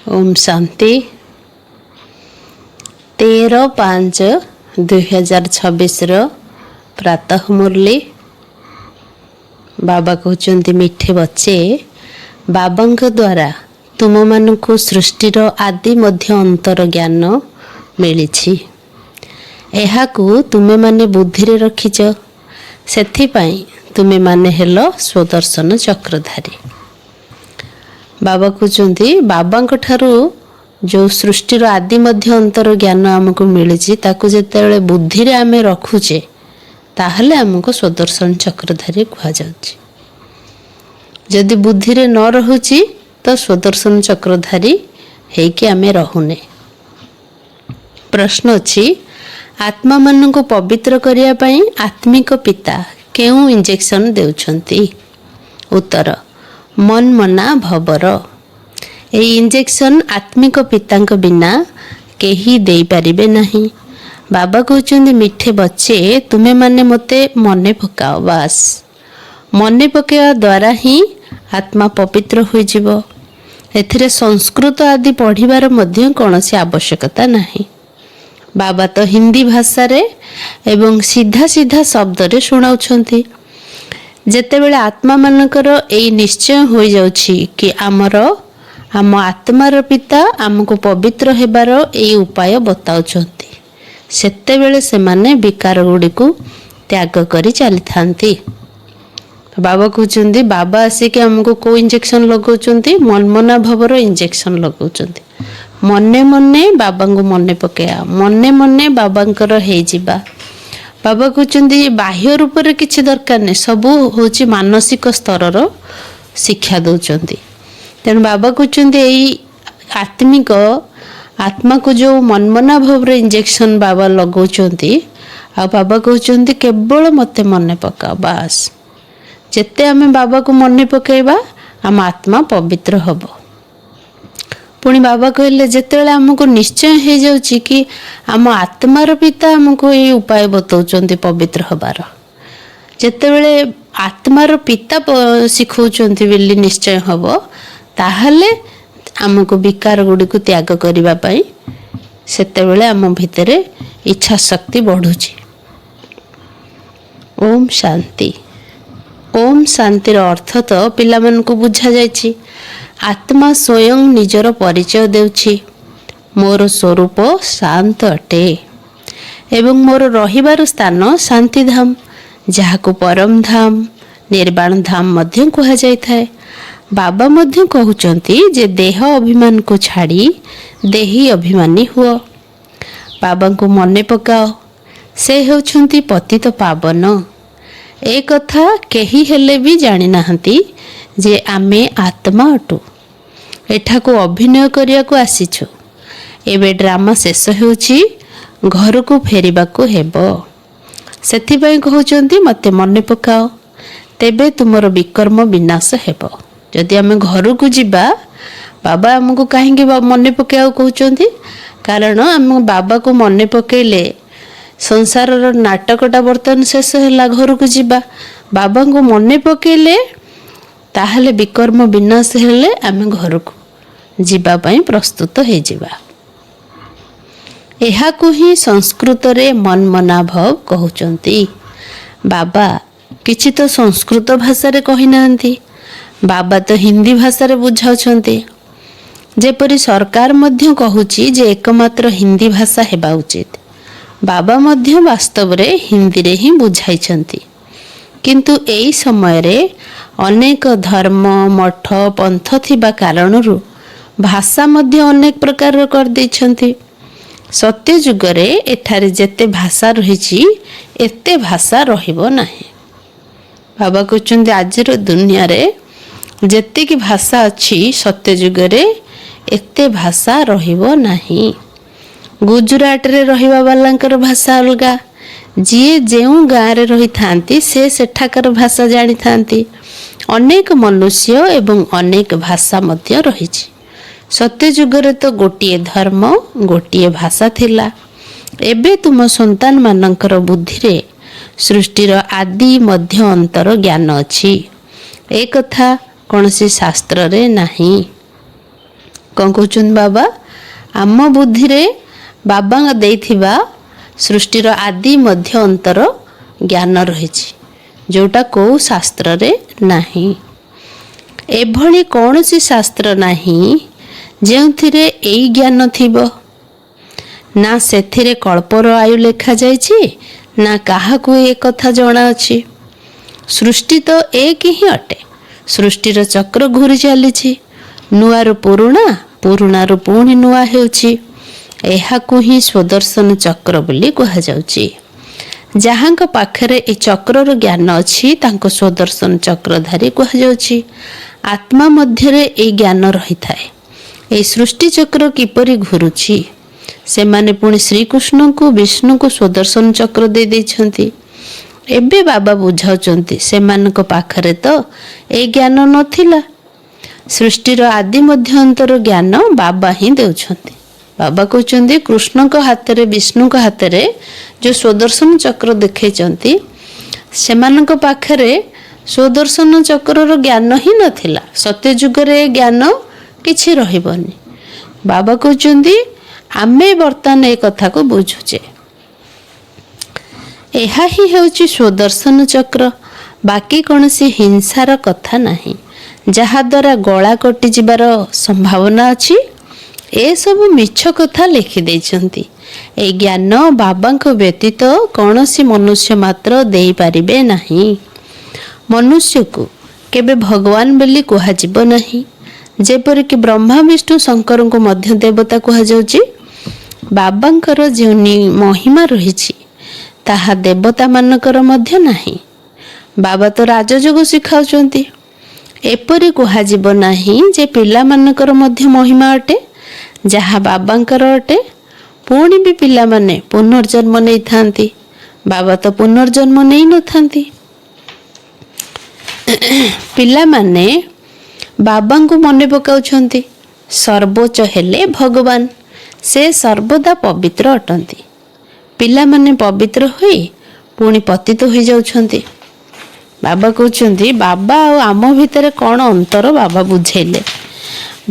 ओम शांति 13/5/2026 प्रातः मुरली। बाबा कहते मिठे बच्चे बाबा द्वारा तुम मानू सृष्टिर आदि मध्य अंतर ज्ञान मिली। तुमे माने बुद्धि रे रखिच, सेथिपाई तुमे माने हेलो स्वदर्शन चक्रधारी। बाबा कहते बाबा ठारू जो सृष्टिर आदि मध्य अंतर ज्ञान आमको मिली जिते बुद्धि रे आमे रखुचे ताहले आमको स्वदर्शन चक्रधारी कह जाउची। जदि बुद्धि रे न रहुची तो स्वदर्शन चक्रधारी हेकि आमे रहुने। प्रश्न अछि आत्मा मान को पवित्र करिया पई आत्मिक पिता केउ इंजेक्शन देउछंती? उत्तर मन मना भवर। ए इंजेक्शन आत्मिक पितांक बिना केही देई परिबे नहीं। बाबा कहते मिठे बच्चे तुमे माने मते मने पकाओ। बास मने पकेवा द्वारा ही आत्मा पवित्र होई जिवो। एथिरे संस्कृत आदि पढ़िबार मध्य कोनोसी आवश्यकता नहीं। बाबा तो हिंदी भाषा रे एवं सीधा सीधा शब्द रे सुनाउछंती। जेतेबेले आत्मा मानकर एई निश्चय हो जाउछि कि आम आत्मार पिता आमको पवित्र हेबार एई उपाय बताउछंती, सेतेबेले से माने विकार गुडी को त्याग करी चली थांती। बाबा कहते बाबा आसिक आमको को इंजेक्शन लगाउछंती? मनमना भवर इंजेक्शन लगाउछंती। मने मने बाबा को मने पकेया, मने मने बाबांकर हे जिबा। बाबा कहते बाह्य रूप रे किछि दरकार नहीं, सबू होची मानसिक स्तर शिक्षा दौरान। तेणु बाबा कहते यही आत्मिक आत्मा को जो मनमना भाव इंजेक्शन बाबा लगाउछंती। आ बाबा कहते केवल मते मने पकाओ। बास जेते आमे बाबा को मने पकेबा आम आत्मा पवित्र हब। पुणी बाबा कहले जेतेबेले आमको निश्चय हो जाउछि कि आम आत्मार पिता आमको ये उपाय बताउछंती पवित्र हबार, जेतेबेले आत्मार पिता शिखौछंती बेली निश्चय हब, ताहले आमको विकार गुडी को त्याग करिबा पई सेतेबेले आम भितरे इच्छा शक्ति बढ़ुछि। ओम शांति। ओम शांतिर अर्थ तो पिला मन को बुझा जायछि। आत्मा स्वयं निजर परिचय देउछि, मोर स्वरूप शांत अटे एवं मोर रहिबार स्थान शांति धाम, जहाको परम धाम निर्वाण धाम मध्य कहा जाय थाए। बाबा मध्य कहउचंती जे देह अभिमान को छाड़ी देही अभिमानी हुओ। बाबा को मने पकाओ, से हेउछंती पतित पावन। ए कथा केही हेले भी जानि नाहंती जे आमे आत्मा अटु। एठाको अभिनय करिया को आसीछु। एबे ड्रामा शेष हेउछि, घर को फेरिबा को हेबो। सेथिबाई कहउचंती मते मने पकाओ, तेबे तुमरो विकर्म विनाश हेबो। जदि आमे घर को जिबा, बाबा हमको काहेकि मने पकाओ कहउचंती? कारण आम बाबा को मने पकेले संसार नाटकटा बर्तन शेष है। घर को जिबा बाबा को मने पकेले ताहले विकर्म विनाश हेले आमे घर को जिबा पई प्रस्तुत हे जिबा। एहा को ही संस्कृत रे मन मना भाव कहउचंती। बाबा किछि तो संस्कृत भाषा रे कहि नांती, बाबा तो हिंदी भाषा रे बुझाउछंती। जेपरि सरकार मध्य कहूची जे एकमात्र हिंदी भाषा हेबा उचित, बाबा मध्य वास्तव रे हिंदी रे ही बुझाइछंती। किंतु एई समय रे अनेक धर्म मठ पंथ थिबा कारणरू भाषा मध्य अनेक प्रकार कर दैछंती। सत्य जुग रे एठारे जेते भाषा रहिछि एते भाषा रहिबो नाही। बाबा कहउचंती आजिर दुनिया रे जेते की भाषा अछि सत्य जुग रे एते भाषा रहिबो नाही। गुजरात रे रहिबा वालांकर भाषा अलगा, जिए जेउ गाँ रे रही थांती से सेठाकर भाषा जानी थांती। अनेक मनुष्य एवं अनेक भाषा मध्य रहिछि। सत्य जुग रे तो गोटिए धर्म गोटिए भाषा थिला। एबे तुम संतान मानकर बुद्धि रे सृष्टिर आदि मध्य अंतर ज्ञान अछि। ए कथा कौनसी शास्त्र रे नहीं। କ'ଣ କହୁଛନ୍ତି ବାବା? ଆମ ବୁଦ୍ଧିରେ ବାବା ଦେଇଥିବା ସୃଷ୍ଟିର ଆଦି ମଧ୍ୟ ଅନ୍ତର ଜ୍ଞାନ ରହିଛି, ଯେଉଁଟା କେଉଁ ଶାସ୍ତ୍ରରେ ନାହିଁ। ଏଭଳି କୌଣସି ଶାସ୍ତ୍ର ନାହିଁ ଯେଉଁଥିରେ ଏଇ ଜ୍ଞାନ ଥିବ। ନା ସେଥିରେ କଳ୍ପର ଆୟୁ ଲେଖାଯାଇଛି, ନା କାହାକୁ ଏ କଥା ଜଣାଅଛି। ସୃଷ୍ଟି ତ ଏକ ହିଁ ଅଟେ। ସୃଷ୍ଟିର ଚକ୍ର ଘୁରି ଚାଲିଛି। ନୂଆରୁ ପୁରୁଣା, ପୁରୁଣାରୁ ପୁଣି ନୂଆ ହେଉଛି। ଏହାକୁ ହିଁ ସ୍ୱଦର୍ଶନ ଚକ୍ର ବୋଲି କୁହାଯାଉଛି। ଯାହାଙ୍କ ପାଖରେ ଏ ଚକ୍ରର ଜ୍ଞାନ ଅଛି ତାଙ୍କୁ ସ୍ୱଦର୍ଶନ ଚକ୍ରଧାରୀ କୁହାଯାଉଛି। ଆତ୍ମା ମଧ୍ୟରେ ଏହି ଜ୍ଞାନ ରହିଥାଏ। ଏହି ସୃଷ୍ଟି ଚକ୍ର କିପରି ଘୁରୁଛି, ସେମାନେ ପୁଣି ଶ୍ରୀକୃଷ୍ଣଙ୍କୁ ବିଷ୍ଣୁଙ୍କୁ ସ୍ୱଦର୍ଶନ ଚକ୍ର ଦେଇଛନ୍ତି। ଏବେ ବାବା ବୁଝାଉଛନ୍ତି ସେମାନଙ୍କ ପାଖରେ ତ ଏ ଜ୍ଞାନ ନଥିଲା। ସୃଷ୍ଟିର ଆଦି ମଧ୍ୟନ୍ତର ଜ୍ଞାନ ବାବା ହିଁ ଦେଉଛନ୍ତି। ବାବା କହୁଛନ୍ତି କୃଷ୍ଣଙ୍କ ହାତରେ, ବିଷ୍ଣୁଙ୍କ ହାତରେ ଯେଉଁ ସ୍ୱଦର୍ଶନ ଚକ୍ର ଦେଖାଇଛନ୍ତି, ସେମାନଙ୍କ ପାଖରେ ସ୍ୱଦର୍ଶନ ଚକ୍ରର ଜ୍ଞାନ ହିଁ ନଥିଲା। ସତ୍ୟଯୁଗରେ ଏ ଜ୍ଞାନ କିଛି ରହିବନି। ବାବା କହୁଛନ୍ତି ଆମେ ବର୍ତ୍ତମାନ ଏ କଥାକୁ ବୁଝୁଛେ। ଏହା ହିଁ ହେଉଛି ସ୍ୱଦର୍ଶନ ଚକ୍ର। ବାକି କୌଣସି ହିଂସାର କଥା ନାହିଁ, ଯାହାଦ୍ୱାରା ଗଳା କଟିଯିବାର ସମ୍ଭାବନା ଅଛି। ଏସବୁ ମିଛ କଥା ଲେଖିଦେଇଛନ୍ତି। ଏହି ଜ୍ଞାନ ବାବାଙ୍କ ବ୍ୟତୀତ କୌଣସି ମନୁଷ୍ୟ ମାତ୍ର ଦେଇପାରିବେ ନାହିଁ। ମନୁଷ୍ୟକୁ କେବେ ଭଗବାନ ବୋଲି କୁହାଯିବ ନାହିଁ। ଯେପରିକି ବ୍ରହ୍ମା, ବିଷ୍ଣୁ, ଶଙ୍କରଙ୍କୁ ମଧ୍ୟ ଦେବତା କୁହାଯାଉଛି। ବାବାଙ୍କର ଯେଉଁ ମହିମା ରହିଛି ତାହା ଦେବତାମାନଙ୍କର ମଧ୍ୟ ନାହିଁ। ବାବା ତ ରାଜଯୋଗ ଶିଖାଉଛନ୍ତି। ଏପରି କୁହାଯିବ ନାହିଁ ଯେ ପିଲାମାନଙ୍କର ମଧ୍ୟ ମହିମା ଅଟେ, ଯାହା ବାବାଙ୍କର ଅଟେ। ପୁଣି ବି ପିଲାମାନେ ପୁନର୍ଜନ୍ମ ନେଇଥାନ୍ତି। ବାବା ତ ପୁନର୍ଜନ୍ମ ନେଇନଥାନ୍ତି। ପିଲାମାନେ ବାବାଙ୍କୁ ମନେ ପକାଉଛନ୍ତି। ସର୍ବୋଚ୍ଚ ହେଲେ ଭଗବାନ, ସେ ସର୍ବଦା ପବିତ୍ର ଅଟନ୍ତି। ପିଲାମାନେ ପବିତ୍ର ହୋଇ ପୁଣି ପତିତ ହୋଇଯାଉଛନ୍ତି। ବାବା କହୁଛନ୍ତି ବାବା ଆଉ ଆମ ଭିତରେ କ'ଣ ଅନ୍ତର ବାବା ବୁଝେଇଲେ।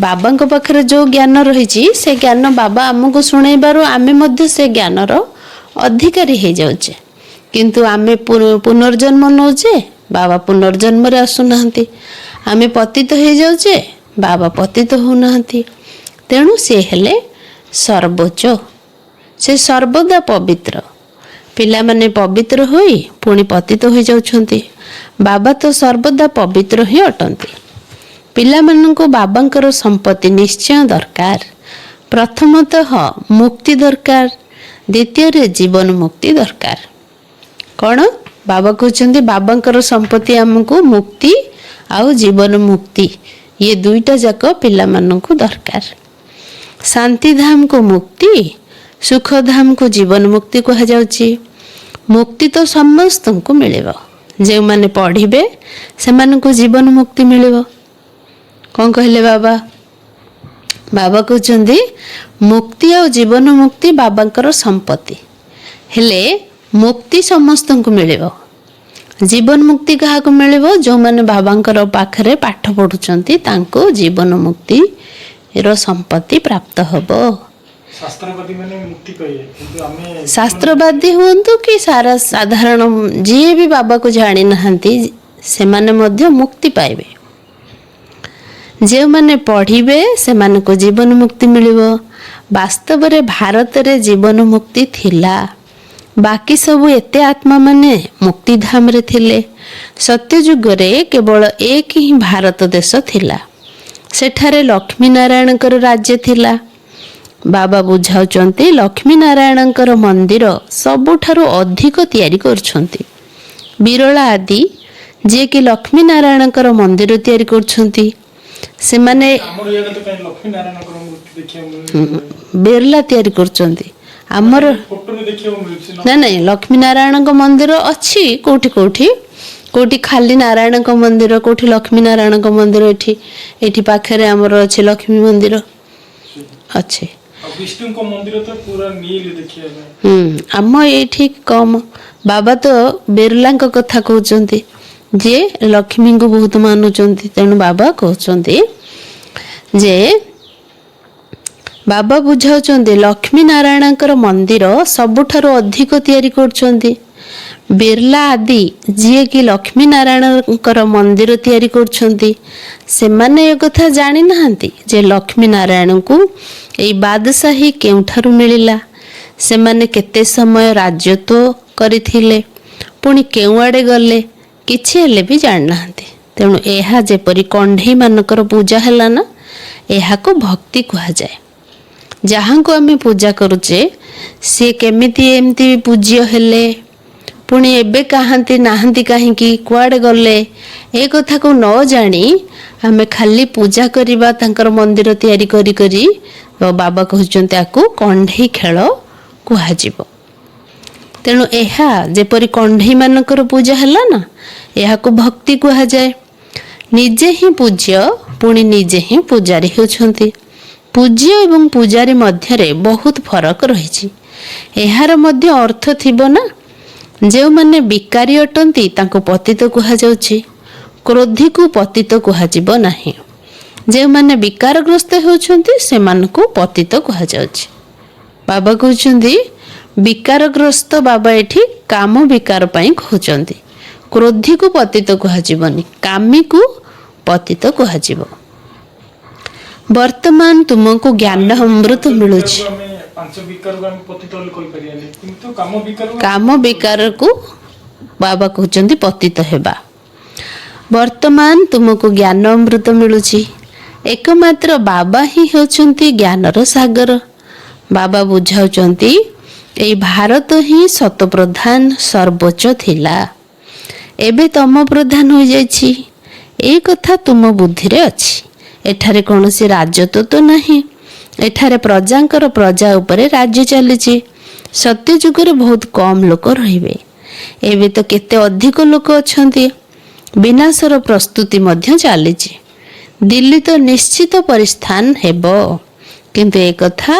ବାବାଙ୍କ ପାଖରେ ଯେଉଁ ଜ୍ଞାନ ରହିଛି ସେ ଜ୍ଞାନ ବାବା ଆମକୁ ଶୁଣେଇବାରୁ ଆମେ ମଧ୍ୟ ସେ ଜ୍ଞାନର ଅଧିକାରୀ ହେଇଯାଉଛେ। କିନ୍ତୁ ଆମେ ପୁନର୍ଜନ୍ମ ନେଉଛେ, ବାବା ପୁନର୍ଜନ୍ମରେ ଆସୁନାହାନ୍ତି। ଆମେ ପତିତ ହେଇଯାଉଛେ, ବାବା ପତିତ ହେଉନାହାନ୍ତି। ତେଣୁ ସେ ହେଲେ ସର୍ବୋଚ୍ଚ, ସେ ସର୍ବଦା ପବିତ୍ର। ପିଲାମାନେ ପବିତ୍ର ହୋଇ ପୁଣି ପତିତ ହୋଇଯାଉଛନ୍ତି। ବାବା ତ ସର୍ବଦା ପବିତ୍ର ହିଁ ଅଟନ୍ତି। ପିଲାମାନଙ୍କୁ ବାବାଙ୍କର ସମ୍ପତ୍ତି ନିଶ୍ଚୟ ଦରକାର। ପ୍ରଥମତଃ ମୁକ୍ତି ଦରକାର, ଦ୍ୱିତୀୟରେ ଜୀବନ ମୁକ୍ତି ଦରକାର। କ'ଣ ବାବା କହୁଛନ୍ତି? ବାବାଙ୍କର ସମ୍ପତ୍ତି ଆମକୁ ମୁକ୍ତି ଆଉ ଜୀବନ ମୁକ୍ତି, ଇଏ ଦୁଇଟା ଯାକ ପିଲାମାନଙ୍କୁ ଦରକାର। ଶାନ୍ତିଧାମକୁ ମୁକ୍ତି, ସୁଖଧାମକୁ ଜୀବନ ମୁକ୍ତି କୁହାଯାଉଛି। ମୁକ୍ତି ତ ସମସ୍ତଙ୍କୁ ମିଳିବ। ଯେଉଁମାନେ ପଢ଼ିବେ ସେମାନଙ୍କୁ ଜୀବନ ମୁକ୍ତି ମିଳିବ। କ'ଣ କହିଲେ ବାବା? ବାବା କହୁଛନ୍ତି ମୁକ୍ତି ଆଉ ଜୀବନ ମୁକ୍ତି ବାବାଙ୍କର ସମ୍ପତ୍ତି। ହେଲେ ମୁକ୍ତି ସମସ୍ତଙ୍କୁ ମିଳିବ। ଜୀବନ ମୁକ୍ତି କାହାକୁ ମିଳିବ? ଯେଉଁମାନେ ବାବାଙ୍କର ପାଖରେ ପାଠ ପଢ଼ୁଛନ୍ତି ତାଙ୍କୁ ଜୀବନ ମୁକ୍ତିର ସମ୍ପତ୍ତି ପ୍ରାପ୍ତ ହେବ। ଶାସ୍ତ୍ରବାଦୀ ହୁଅନ୍ତୁ କି ସାଧାରଣ ଯିଏ ବି ବାବାକୁ ଜାଣିନାହାନ୍ତି ସେମାନେ ମଧ୍ୟ ମୁକ୍ତି ପାଇବେ। ଯେଉଁମାନେ ପଢ଼ିବେ ସେମାନଙ୍କୁ ଜୀବନ ମୁକ୍ତି ମିଳିବ। ବାସ୍ତବରେ ଭାରତରେ ଜୀବନ ମୁକ୍ତି ଥିଲା। ବାକି ସବୁ ଏତେ ଆତ୍ମାମାନେ ମୁକ୍ତିଧାମରେ ଥିଲେ। ସତ୍ୟଯୁଗରେ କେବଳ ଏକ ହିଁ ଭାରତ ଦେଶ ଥିଲା। ସେଠାରେ ଲକ୍ଷ୍ମୀ ନାରାୟଣଙ୍କର ରାଜ୍ୟ ଥିଲା। ବାବା ବୁଝାଉଛନ୍ତି ଲକ୍ଷ୍ମୀ ନାରାୟଣଙ୍କର ମନ୍ଦିର ସବୁଠାରୁ ଅଧିକ ତିଆରି କରୁଛନ୍ତି। ବିରଳା ଆଦି ଯିଏକି ଲକ୍ଷ୍ମୀ ନାରାୟଣଙ୍କର ମନ୍ଦିର ତିଆରି କରୁଛନ୍ତି, ସେମାନେ ବିରଲା ତିଆରି କରୁଛନ୍ତି। ଆମର ନାଇଁ ଲକ୍ଷ୍ମୀ ନାରାୟଣଙ୍କ ମନ୍ଦିର ଅଛି କୋଉଠି କୋଉଠି, କୋଉଠି ଖାଲି ନାରାୟଣଙ୍କ ମନ୍ଦିର, କୋଉଠି ଲକ୍ଷ୍ମୀ ନାରାୟଣଙ୍କ ମନ୍ଦିର। ଏଠି ପାଖରେ ଆମର ଅଛି ଲକ୍ଷ୍ମୀ ମନ୍ଦିର ଅଛି। ଆମ ଏଇଠି କମ। ବାବା ତ ବିରଲାଙ୍କ କଥା କହୁଛନ୍ତି ଯିଏ ଲକ୍ଷ୍ମୀଙ୍କୁ ବହୁତ ମାନୁଛନ୍ତି। ତେଣୁ ବାବା କହୁଛନ୍ତି ଯେ ବାବା ବୁଝାଉଛନ୍ତି ଲକ୍ଷ୍ମୀ ନାରାୟଣଙ୍କର ମନ୍ଦିର ସବୁଠାରୁ ଅଧିକ ତିଆରି କରୁଛନ୍ତି। ବିର୍ଲା ଆଦି ଯିଏକି ଲକ୍ଷ୍ମୀ ନାରାୟଣଙ୍କର ମନ୍ଦିର ତିଆରି କରୁଛନ୍ତି, ସେମାନେ ଏ କଥା ଜାଣିନାହାନ୍ତି ଯେ ଲକ୍ଷ୍ମୀ ନାରାୟଣଙ୍କୁ ଏଇ ବାଦଶାହୀ କେଉଁଠାରୁ ମିଳିଲା, ସେମାନେ କେତେ ସମୟ ରାଜତ୍ୱ କରିଥିଲେ, ପୁଣି କେଉଁଆଡ଼େ ଗଲେ, କିଛି ହେଲେ ବି ଜାଣିନାହାନ୍ତି। ତେଣୁ ଏହା ଯେପରି କଣ୍ଢେଇମାନଙ୍କର ପୂଜା ହେଲା ନା, ଏହାକୁ ଭକ୍ତି କୁହାଯାଏ। ଯାହାଙ୍କୁ ଆମେ ପୂଜା କରୁଛେ ସିଏ କେମିତି ଏମିତି ପୂଜ୍ୟ ହେଲେ, ପୁଣି ଏବେ ନାହାନ୍ତି କାହିଁକି, କୁଆଡ଼େ ଗଲେ, ଏ କଥାକୁ ନ ଜାଣି ଆମେ ଖାଲି ପୂଜା କରିବା ତାଙ୍କର ମନ୍ଦିର ତିଆରି କରି ବାବା କହୁଛନ୍ତି ଆକୁ କଣ୍ଢେଇ ଖେଳ କୁହାଯିବ। ତେଣୁ ଏହା ଯେପରି କଣ୍ଢେଇମାନଙ୍କର ପୂଜା ହେଲା ନା, ଏହାକୁ ଭକ୍ତି କୁହାଯାଏ। ନିଜେ ହିଁ ପୂଜ୍ୟ, ପୁଣି ନିଜେ ହିଁ ପୂଜାରୀ ହେଉଛନ୍ତି। ପୂଜ୍ୟ ଏବଂ ପୂଜାରୀ ମଧ୍ୟରେ ବହୁତ ଫରକ ରହିଛି। ଏହାର ମଧ୍ୟ ଅର୍ଥ ଥିବ ନା। ଯେଉଁମାନେ ବିକାରୀ ଅଟନ୍ତି ତାଙ୍କୁ ପତିତ କୁହାଯାଉଛି, କ୍ରୋଧୀକୁ ପତିତ କୁହାଯିବ ନାହିଁ। ଯେଉଁମାନେ ବିକାରଗ୍ରସ୍ତ ହେଉଛନ୍ତି ସେମାନଙ୍କୁ ପତିତ କୁହାଯାଉଛି। ବାବା କହୁଛନ୍ତି ବିକାରଗ୍ରସ୍ତ, ବାବା ଏଠି କାମ ବିକାର ପାଇଁ କହୁଛନ୍ତି। କ୍ରୋଧୀକୁ ପତିତ କୁହାଯିବନି, କାମୀକୁ ପତିତ କୁହାଯିବ। ବର୍ତ୍ତମାନ ତୁମକୁ ଜ୍ଞାନ ଅମୃତ ମିଳୁଛି। କାମ ବିକାରକୁ ବାବା କହୁଛନ୍ତି ପତିତ ହେବା। ବର୍ତ୍ତମାନ ତୁମକୁ ଜ୍ଞାନ ଅମୃତ ମିଳୁଛି। ଏକମାତ୍ର ବାବା ହିଁ ହେଉଛନ୍ତି ଜ୍ଞାନର ସାଗର। ବାବା ବୁଝାଉଛନ୍ତି ଏଇ ଭାରତ ହିଁ ସତପ୍ରଧାନ ସର୍ବୋଚ୍ଚ ଥିଲା, ଏବେ ତମ ପ୍ରଧାନ ହୋଇଯାଇଛି। ଏଇ କଥା ତୁମ ବୁଦ୍ଧିରେ ଅଛି। ଏଠାରେ କୌଣସି ରାଜତ୍ୱ ତ ନାହିଁ। ଏଠାରେ ପ୍ରଜାଙ୍କର ପ୍ରଜା ଉପରେ ରାଜ୍ୟ ଚାଲିଛି। ସତ୍ୟ ଯୁଗରେ ବହୁତ କମ୍ ଲୋକ ରହିବେ, ଏବେ ତ କେତେ ଅଧିକ ଲୋକ ଅଛନ୍ତି। ବିନାଶର ପ୍ରସ୍ତୁତି ମଧ୍ୟ ଚାଲିଛି। ଦିଲ୍ଲୀ ତ ନିଶ୍ଚିତ ପରିସ୍ଥାନ ହେବ, କିନ୍ତୁ ଏ କଥା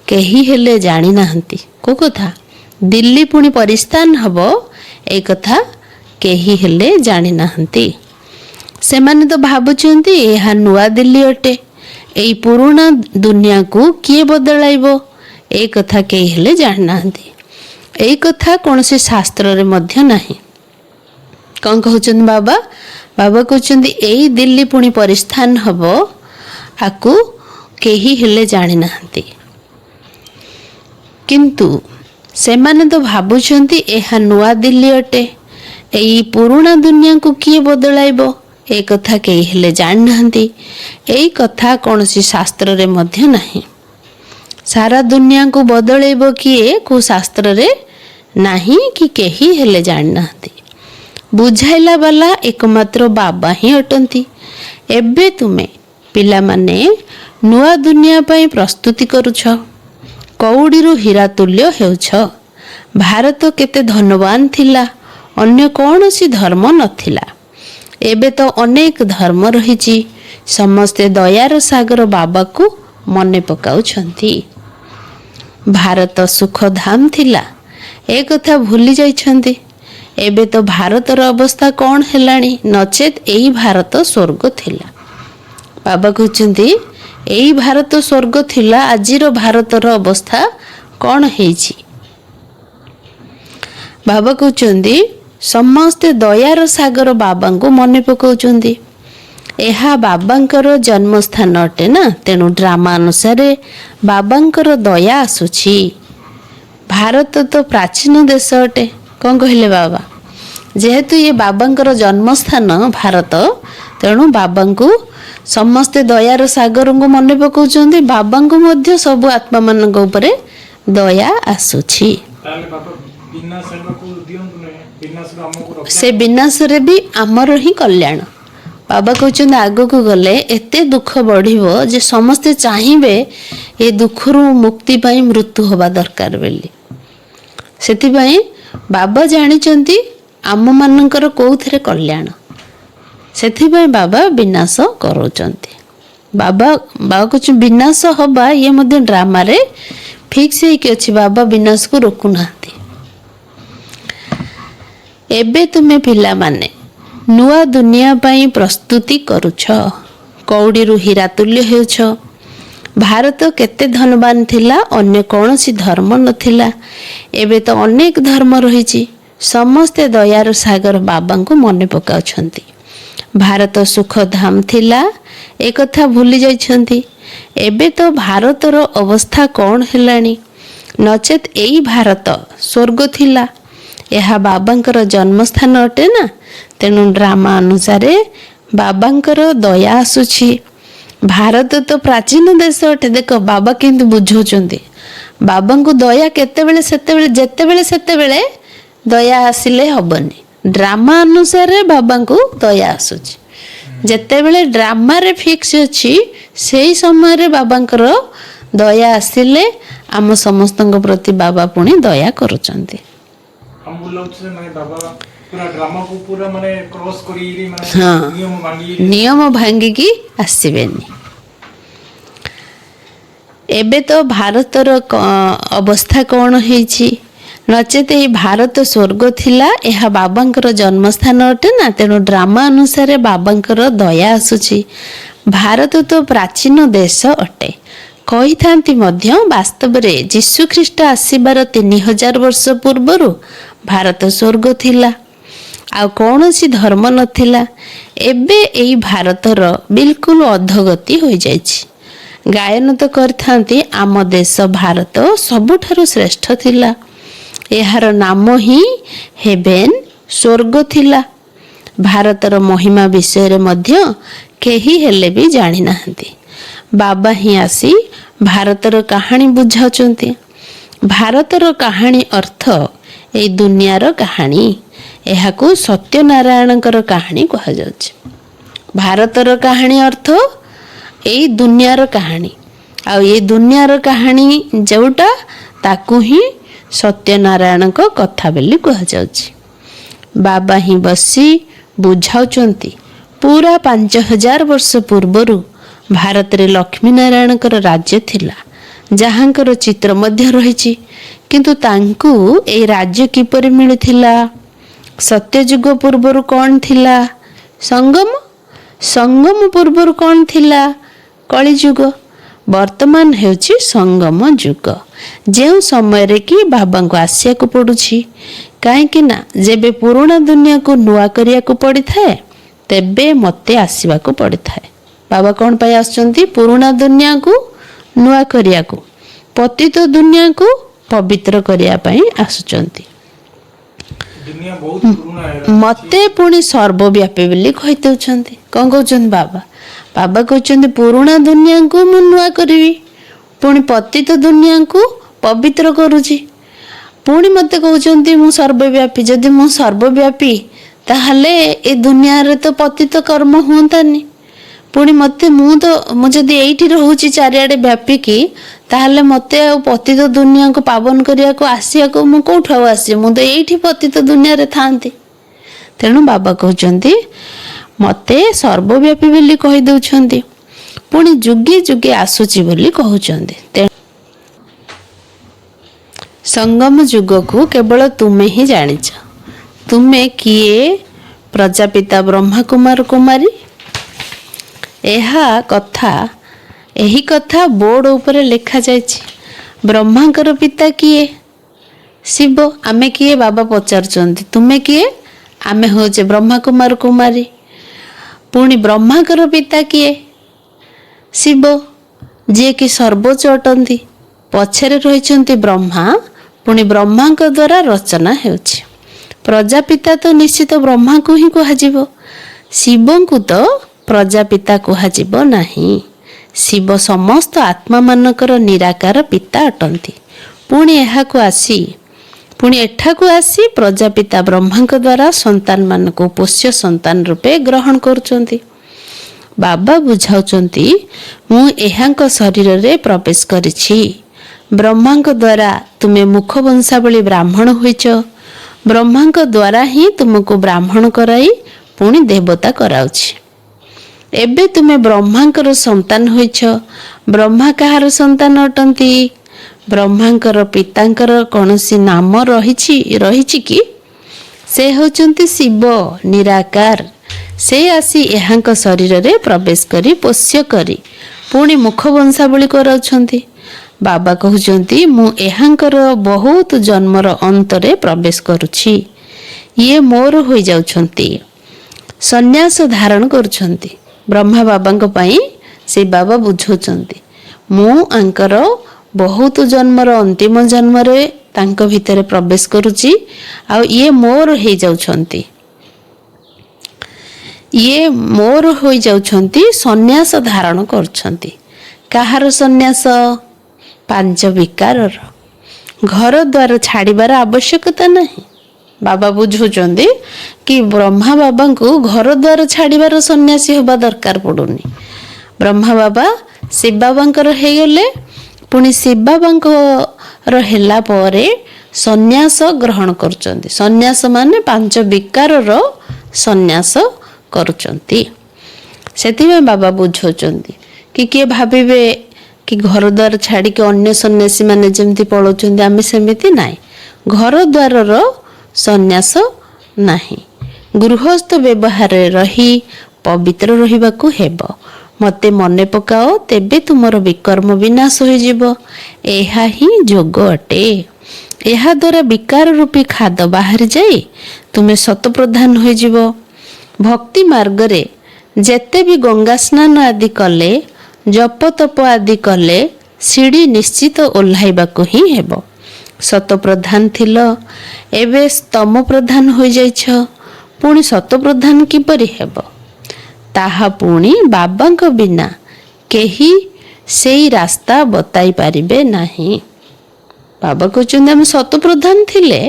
କେହି ହେଲେ ଜାଣିନାହାନ୍ତି। କୋଉ କଥା? ଦିଲ୍ଲୀ ପୁଣି ପରିସ୍ଥାନ ହେବ, ଏ କଥା କେହି ହେଲେ ଜାଣିନାହାନ୍ତି। ସେମାନେ ତ ଭାବୁଛନ୍ତି ଏହା ନୂଆ ଦିଲ୍ଲୀ ଅଟେ। ଏଇ ପୁରୁଣା ଦୁନିଆକୁ କିଏ ବଦଳାଇବ, ଏ କଥା କେହି ହେଲେ ଜାଣିନାହାନ୍ତି। ଏଇ କଥା କୌଣସି ଶାସ୍ତ୍ରରେ ମଧ୍ୟ ନାହିଁ। କ'ଣ କହୁଛନ୍ତି ବାବା? ବାବା କହୁଛନ୍ତି ଏଇ ଦିଲ୍ଲୀ ପୁଣି ପରିସ୍ଥାନ ହେବ, ଆକୁ କେହି ହେଲେ ଜାଣିନାହାନ୍ତି। କିନ୍ତୁ ସେମାନେ ତ ଭାବୁଛନ୍ତି ଏହା ନୂଆ ଦିଲ୍ଲୀ ଅଟେ। ଏଇ ପୁରୁଣା ଦୁନିଆକୁ କିଏ ବଦଳାଇବ, ଏ କଥା କେହି ହେଲେ ଜାଣିନାହାନ୍ତି। ଏଇ କଥା କୌଣସି ଶାସ୍ତ୍ରରେ ମଧ୍ୟ ନାହିଁ। ସାରା ଦୁନିଆକୁ ବଦଳାଇବ କିଏ, କେଉଁ ଶାସ୍ତ୍ରରେ ନାହିଁ କି କେହି ହେଲେ ଜାଣିନାହାନ୍ତି। ବୁଝାଇଲା ବାଲା ଏକମାତ୍ର ବାବା ହିଁ ଅଟନ୍ତି। ଏବେ ତୁମେ ପିଲାମାନେ ନୂଆ ଦୁନିଆ ପାଇଁ ପ୍ରସ୍ତୁତି କରୁଛ। କଉଡ଼ିରୁ ହୀରା ତୁଲ୍ୟ ହେଉଛ। ଭାରତ କେତେ ଧନବାନ ଥିଲା, ଅନ୍ୟ କୌଣସି ଧର୍ମ ନଥିଲା। ଏବେ ତ ଅନେକ ଧର୍ମ ରହିଛି। ସମସ୍ତେ ଦୟାର ସାଗର ବାବାକୁ ମନେ ପକାଉଛନ୍ତି। ଭାରତ ସୁଖଧାମ ଥିଲା, ଏ କଥା ଭୁଲି ଯାଇଛନ୍ତି। ଏବେ ତ ଭାରତର ଅବସ୍ଥା କ'ଣ ହେଲାଣି, ନଚେତ୍ ଏଇ ଭାରତ ସ୍ୱର୍ଗ ଥିଲା। ବାବା କହୁଛନ୍ତି ଏଇ ଭାରତ ସ୍ୱର୍ଗ ଥିଲା, ଆଜିର ଭାରତର ଅବସ୍ଥା କ'ଣ ହେଇଛି? ବାବା କହୁଛନ୍ତି ସମସ୍ତେ ଦୟାର ସାଗର ବାବାଙ୍କୁ ମନେ ପକାଉଛନ୍ତି। ଏହା ବାବାଙ୍କର ଜନ୍ମସ୍ଥାନ ଅଟେ ନା, ତେଣୁ ଡ୍ରାମା ଅନୁସାରେ ବାବାଙ୍କର ଦୟା ଆସୁଛି। ଭାରତ ତ ପ୍ରାଚୀନ ଦେଶ ଅଟେ। କ'ଣ କହିଲେ ବାବା? ଯେହେତୁ ଇଏ ବାବାଙ୍କର ଜନ୍ମସ୍ଥାନ ଭାରତ, ତେଣୁ ବାବାଙ୍କୁ ସମସ୍ତେ ଦୟାର ସାଗରଙ୍କୁ ମନେ ପକାଉଛନ୍ତି। ବାବାଙ୍କୁ ମଧ୍ୟ ସବୁ ଆତ୍ମାମାନଙ୍କ ଉପରେ ଦୟା ଆସୁଛି। ସେ ବିନାଶରେ ବି ଆମର ହିଁ କଲ୍ୟାଣ। ବାବା କହୁଛନ୍ତି ଆଗକୁ ଗଲେ ଏତେ ଦୁଃଖ ବଢ଼ିବ ଯେ ସମସ୍ତେ ଚାହିଁବେ ଏ ଦୁଃଖରୁ ମୁକ୍ତି ପାଇଁ ମୃତ୍ୟୁ ହେବା ଦରକାର ବୋଲି। ସେଥିପାଇଁ ବାବା ଜାଣିଛନ୍ତି ଆମମାନଙ୍କର କେଉଁଥିରେ କଲ୍ୟାଣ, ସେଥିପାଇଁ ବାବା ବିନାଶ କରାଉଛନ୍ତି। ବାବା କହୁଛନ୍ତି ବିନାଶ ହବା ଇଏ ମଧ୍ୟ ଡ୍ରାମାରେ ଫିକ୍ସ ହେଇକି ଅଛି। ବାବା ବିନାଶକୁ ରୋକୁନାହାନ୍ତି। ଏବେ ତୁମେ ପିଲାମାନେ ନୂଆ ଦୁନିଆ ପାଇଁ ପ୍ରସ୍ତୁତି କରୁଛ। କଉଡ଼ିରୁ ହୀରା ତୁଲ୍ୟ ହେଉଛ। ଭାରତ କେତେ ଧନବାନ ଥିଲା, ଅନ୍ୟ କୌଣସି ଧର୍ମ ନଥିଲା। ଏବେ ତ ଅନେକ ଧର୍ମ ରହିଛି। ସମସ୍ତେ ଦୟାର ସାଗର ବାବାଙ୍କୁ ମନେ ପକାଉଛନ୍ତି। ଭାରତ ସୁଖଧାମ ଥିଲା, ଏକଥା ଭୁଲି ଯାଇଛନ୍ତି। ଏବେ ତ ଭାରତର ଅବସ୍ଥା କ'ଣ ହେଲାଣି? ନଚେତ୍ ଏଇ ଭାରତ ସ୍ୱର୍ଗ ଥିଲା। ଏହା ବାବାଙ୍କର ଜନ୍ମସ୍ଥାନ ଅଟେ ନା, ତେଣୁ ଡ୍ରାମା ଅନୁସାରେ ବାବାଙ୍କର ଦୟା ଆସୁଛି। ଭାରତ ତ ପ୍ରାଚୀନ ଦେଶ ଅଟେ। ଦେଖ ବାବା କେମିତି ବୁଝାଉଛନ୍ତି। ବାବାଙ୍କୁ ଦୟା କେତେବେଳେ ସେତେବେଳେ, ଯେତେବେଳେ ସେତେବେଳେ ଦୟା ଆସିଲେ ହବନି। ଡ୍ରାମା ଅନୁସାରେ ବାବାଙ୍କୁ ଦୟା ଆସୁଛି। ଯେତେବେଳେ ଡ୍ରାମାରେ ଫିକ୍ସ ଅଛି, ସେଇ ସମୟରେ ବାବାଙ୍କର ଦୟା ଆସିଲେ ଆମ ସମସ୍ତଙ୍କ ପ୍ରତି ବାବା ପୁଣି ଦୟା କରୁଛନ୍ତି। ନିୟମ ଭାଙ୍ଗିକି ଆସିବେନି। ଏବେ ତ ଭାରତର ଅବସ୍ଥା କ'ଣ ହେଇଛି? ନଚେତ୍ ଏହି ଭାରତ ସ୍ୱର୍ଗ ଥିଲା। ଏହା ବାବାଙ୍କର ଜନ୍ମସ୍ଥାନ ଅଟେ ନା, ତେଣୁ ଡ୍ରାମା ଅନୁସାରେ ବାବାଙ୍କର ଦୟା ଆସୁଛି। ଭାରତ ତ ପ୍ରାଚୀନ ଦେଶ ଅଟେ। କହିଥାନ୍ତି ମଧ୍ୟ, ବାସ୍ତବରେ ଯୀଶୁଖ୍ରୀଷ୍ଟ ଆସିବାର 3000 ବର୍ଷ ପୂର୍ବରୁ ଭାରତ ସ୍ୱର୍ଗ ଥିଲା। ଆଉ କୌଣସି ଧର୍ମ ନଥିଲା। ଏବେ ଏଇ ଭାରତର ବିଲକୁଲ ଅଧୋଗତି ହୋଇଯାଇଛି। ଗାୟନ ତ କରିଥାନ୍ତି, ଆମ ଦେଶ ଭାରତ ସବୁଠାରୁ ଶ୍ରେଷ୍ଠ ଥିଲା। ଏହାର ନାମ ହିଁ ହେଭେନ୍, ସ୍ୱର୍ଗ ଥିଲା। ଭାରତର ମହିମା ବିଷୟରେ ମଧ୍ୟ କେହି ହେଲେ ବି ଜାଣିନାହାନ୍ତି। ବାବା ହିଁ ଆସି ଭାରତର କାହାଣୀ ବୁଝାଉଛନ୍ତି। ଭାରତର କାହାଣୀ ଅର୍ଥ ଏଇ ଦୁନିଆର କାହାଣୀ। ଏହାକୁ ସତ୍ୟନାରାୟଣଙ୍କର କାହାଣୀ କୁହାଯାଉଛି। ଭାରତର କାହାଣୀ ଅର୍ଥ ଏଇ ଦୁନିଆର କାହାଣୀ। ଆଉ ଏଇ ଦୁନିଆର କାହାଣୀ ଯେଉଁଟା, ତାକୁ ହିଁ ସତ୍ୟନାରାୟଣଙ୍କ କଥା ବୋଲି କୁହାଯାଉଛି। ବାବା ହିଁ ବସି ବୁଝାଉଛନ୍ତି। ପୁରା 5000 ବର୍ଷ ପୂର୍ବରୁ ଭାରତରେ ଲକ୍ଷ୍ମୀନାରାୟଣଙ୍କର ରାଜ୍ୟ ଥିଲା, ଯାହାଙ୍କର ଚିତ୍ର ମଧ୍ୟ ରହିଛି। କିନ୍ତୁ ତାଙ୍କୁ ଏହି ରାଜ୍ୟ କିପରି ମିଳିଥିଲା? ସତ୍ୟଯୁଗ ପୂର୍ବରୁ କ'ଣ ଥିଲା? ସଙ୍ଗମ। ସଙ୍ଗମ ପୂର୍ବରୁ କ'ଣ ଥିଲା? କଳିଯୁଗ। ବର୍ତ୍ତମାନ ହେଉଛି ସଙ୍ଗମ ଯୁଗ, ଯେଉଁ ସମୟରେ କି ବାବାଙ୍କୁ ଆସିବାକୁ ପଡ଼ୁଛି। କାହିଁକି ନା ଯେବେ ପୁରୁଣା ଦୁନିଆକୁ ନୂଆ କରିବାକୁ ପଡ଼ିଥାଏ, ତେବେ ମୋତେ ଆସିବାକୁ ପଡ଼ିଥାଏ। ବାବା କ'ଣ ପାଇଁ ଆସୁଛନ୍ତି? ପୁରୁଣା ଦୁନିଆକୁ ନୂଆ କରିବାକୁ, ପତିତ ଦୁନିଆକୁ ପବିତ୍ର କରିବା ପାଇଁ ଆସୁଛନ୍ତି। ମୋତେ ପୁଣି ସର୍ବବ୍ୟାପୀ ବୋଲି କହିଦେଉଛନ୍ତି। କ'ଣ କହୁଛନ୍ତି ବାବା? ବାବା କହୁଛନ୍ତି ପୁରୁଣା ଦୁନିଆକୁ ମୁଁ ନୂଆ କରିବି, ପୁଣି ପତିତ ଦୁନିଆକୁ ପବିତ୍ର କରୁଛି। ପୁଣି ମୋତେ କହୁଛନ୍ତି ମୁଁ ସର୍ବବ୍ୟାପୀ। ଯଦି ମୁଁ ସର୍ବବ୍ୟାପୀ, ତାହେଲେ ଏ ଦୁନିଆରେ ତ ପତିତ କର୍ମ ହୁଅନ୍ତାନି। ପୁଣି ମୁଁ ଯଦି ଏଇଠି ରହୁଛି ଚାରିଆଡ଼େ ବ୍ୟାପିକି, ତାହେଲେ ମୋତେ ଆଉ ପତିତ ଦୁନିଆକୁ ପାବନ କରିବାକୁ ଆସିବାକୁ ମୁଁ କେଉଁଠୁ ଆଉ ଆସିବି? ମୁଁ ତ ଏଇଠି ପତିତ ଦୁନିଆରେ ଥାଆନ୍ତି। ତେଣୁ ବାବା କହୁଛନ୍ତି ମୋତେ ସର୍ବବ୍ୟାପୀ ବୋଲି କହିଦେଉଛନ୍ତି, ପୁଣି ଯୁଗେ ଯୁଗେ ଆସୁଛି ବୋଲି କହୁଛନ୍ତି। ତେଣୁ ସଙ୍ଗମ ଯୁଗକୁ କେବଳ ତୁମେ ହିଁ ଜାଣିଛ। ତୁମେ କିଏ? ପ୍ରଜାପିତା ବ୍ରହ୍ମା କୁମାର କୁମାରୀ। ଏହି କଥା ବୋର୍ଡ ଉପରେ ଲେଖାଯାଇଛି। ବ୍ରହ୍ମାଙ୍କର ପିତା କିଏ? ଶିବ। ଆମେ କିଏ? ବାବା ପଚାରୁଛନ୍ତି। ତୁମେ କିଏ? ଆମେ ହେଉଛେ ବ୍ରହ୍ମା କୁମାର କୁମାରୀ। ପୁଣି ବ୍ରହ୍ମାଙ୍କର ପିତା କିଏ? ଶିବ, ଯିଏକି ସର୍ବୋଚ୍ଚ ଅଟନ୍ତି। ପଛରେ ରହିଛନ୍ତି ବ୍ରହ୍ମା। ପୁଣି ବ୍ରହ୍ମାଙ୍କ ଦ୍ୱାରା ରଚନା ହେଉଛି। ପ୍ରଜାପିତା ତ ନିଶ୍ଚିତ ବ୍ରହ୍ମାଙ୍କୁ ହିଁ କୁହାଯିବ। ଶିବଙ୍କୁ ତ ପ୍ରଜାପିତା କୁହାଯିବ ନାହିଁ। ଶିବ ସମସ୍ତ ଆତ୍ମାମାନଙ୍କର ନିରାକାର ପିତା ଅଟନ୍ତି। ପୁଣି ଏଠାକୁ ଆସି ପ୍ରଜାପିତା ବ୍ରହ୍ମାଙ୍କ ଦ୍ୱାରା ସନ୍ତାନମାନଙ୍କୁ ପୋଷ୍ୟ ସନ୍ତାନ ରୂପେ ଗ୍ରହଣ କରୁଛନ୍ତି। ବାବା ବୁଝାଉଛନ୍ତି, ମୁଁ ଏହାଙ୍କ ଶରୀରରେ ପ୍ରବେଶ କରିଛି। ବ୍ରହ୍ମାଙ୍କ ଦ୍ୱାରା ତୁମେ ମୁଖ ବଂଶାବଳୀ ବ୍ରାହ୍ମଣ ହୋଇଛ। ବ୍ରହ୍ମାଙ୍କ ଦ୍ୱାରା ହିଁ ତୁମକୁ ବ୍ରାହ୍ମଣ କରାଇ ପୁଣି ଦେବତା କରାଉଛି। ଏବେ ତୁମେ ବ୍ରହ୍ମାଙ୍କର ସନ୍ତାନ ହୋଇଛ। ବ୍ରହ୍ମା କାହାର ସନ୍ତାନ ଅଟନ୍ତି? ବ୍ରହ୍ମାଙ୍କର ପିତାଙ୍କର କୌଣସି ନାମ ରହିଛି କି? ସେ ହେଉଛନ୍ତି ଶିବ, ନିରାକାର। ସେ ଆସି ଏହାଙ୍କ ଶରୀରରେ ପ୍ରବେଶ କରି ପୋଷ୍ୟ କରି ପୁଣି ମୁଖ ବଂଶାବଳୀ କରାଉଛନ୍ତି। ବାବା କହୁଛନ୍ତି ମୁଁ ଏହାଙ୍କର ବହୁତ ଜନ୍ମର ଅନ୍ତରେ ପ୍ରବେଶ କରୁଛି। ଇଏ ମୋର ହୋଇଯାଉଛନ୍ତି। ସନ୍ନ୍ୟାସ ଧାରଣ କରୁଛନ୍ତି। ବ୍ରହ୍ମା ବାବାଙ୍କ ପାଇଁ ସେ ବାବା ବୁଝାଉଛନ୍ତି ମୁଁ ଆଙ୍କର ବହୁତ ଜନ୍ମର ଅନ୍ତିମ ଜନ୍ମରେ ତାଙ୍କ ଭିତରେ ପ୍ରବେଶ କରୁଛି ଆଉ ଇଏ ମୋର ହେଇଯାଉଛନ୍ତି। ଇଏ ମୋର ହୋଇଯାଉଛନ୍ତି ସନ୍ନ୍ୟାସ ଧାରଣ କରୁଛନ୍ତି। କାହାର ସନ୍ନ୍ୟାସ? ପାଞ୍ଚ ବିକାରର। ଘର ଦ୍ୱାର ଛାଡ଼ିବାର ଆବଶ୍ୟକତା ନାହିଁ। ବାବା ବୁଝୁଛନ୍ତି କି ବ୍ରହ୍ମା ବାବାଙ୍କୁ ଘର ଦ୍ୱାର ଛାଡ଼ିବାର ସନ୍ନ୍ୟାସୀ ହେବା ଦରକାର ପଡ଼ୁନି। ବ୍ରହ୍ମା ବାବା ଶିବ ବାବାଙ୍କର ହେଇଗଲେ, ପୁଣି ଶିବ ବାବାଙ୍କର ହେଲା ପରେ ସନ୍ନ୍ୟାସ ଗ୍ରହଣ କରୁଛନ୍ତି। ସନ୍ନ୍ୟାସ ମାନେ ପାଞ୍ଚ ବିକାରର ସନ୍ନ୍ୟାସ କରୁଛନ୍ତି। ସେଥିପାଇଁ ବାବା ବୁଝାଉଛନ୍ତି କି କିଏ ଭାବିବେ କି ଘର ଦ୍ୱାର ଛାଡ଼ିକି ଅନ୍ୟ ସନ୍ନ୍ୟାସୀ ମାନେ ଯେମିତି ପଳାଉଛନ୍ତି ଆମେ ସେମିତି ନାହିଁ। ଘର ଦ୍ୱାରର ସନ୍ନ୍ୟାସ ନାହିଁ। ଗୃହସ୍ଥ ବ୍ୟବହାରରେ ରହି ପବିତ୍ର ରହିବାକୁ ହେବ। ମୋତେ ମନେ ପକାଅ, ତେବେ ତୁମର ବିକର୍ମ ବିନାଶ ହୋଇଯିବ। ଏହା ହିଁ ଯୋଗ ଅଟେ। ଏହାଦ୍ୱାରା ବିକାର ରୂପୀ ଖାଦ ବାହାରି ଯାଇ ତୁମେ ଶତପ୍ରଧାନ ହୋଇଯିବ। ଭକ୍ତି ମାର୍ଗରେ ଯେତେ ବି ଗଙ୍ଗା ସ୍ନାନ ଆଦି କଲେ, ଜପ ତପ ଆଦି କଲେ, ସିଡ଼ି ନିଶ୍ଚିତ ଓହ୍ଲାଇବାକୁ ହିଁ ହେବ। ଶତପ୍ରଧାନ ଥିଲ, ଏବେ ସ୍ତମ ପ୍ରଧାନ ହୋଇଯାଇଛ। ପୁଣି ଶତପ୍ରଧାନ କିପରି ହେବ? ତାହା ପୁଣି ବାବାଙ୍କ ବିନା କେହି ସେଇ ରାସ୍ତା ବତାଇ ପାରିବେ ନାହିଁ। ବାବା କହୁଛନ୍ତି ଆମେ ଶତପ୍ରଧାନ ଥିଲେ,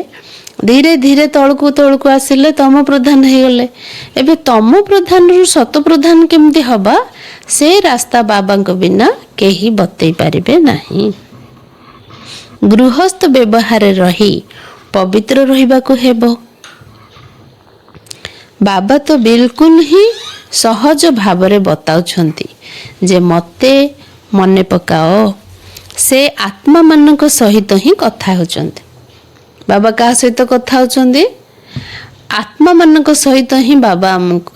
ଧୀରେ ଧୀରେ ତଳକୁ ତଳକୁ ଆସିଲେ ତମ ପ୍ରଧାନ ହେଇଗଲେ। ଏବେ ତମ ପ୍ରଧାନରୁ ଶତପ୍ରଧାନ କେମିତି ହବା, ସେ ରାସ୍ତା ବାବାଙ୍କ ବିନା କେହି ବତେଇ ପାରିବେ ନାହିଁ। ଗୃହସ୍ଥ ବ୍ୟବହାରରେ ରହି ପବିତ୍ର ରହିବାକୁ ହେବ। ବାବା ତ ବିଲକୁଲ ହିଁ ସହଜ ଭାବରେ ବତାଉଛନ୍ତି ଯେ ମୋତେ ମନେ ପକାଅ। ସେ ଆତ୍ମାମାନଙ୍କ ସହିତ ହିଁ କଥା ହେଉଛନ୍ତି। ବାବା କାହା ସହିତ କଥା ହେଉଛନ୍ତି? ଆତ୍ମାମାନଙ୍କ ସହିତ ହିଁ ବାବା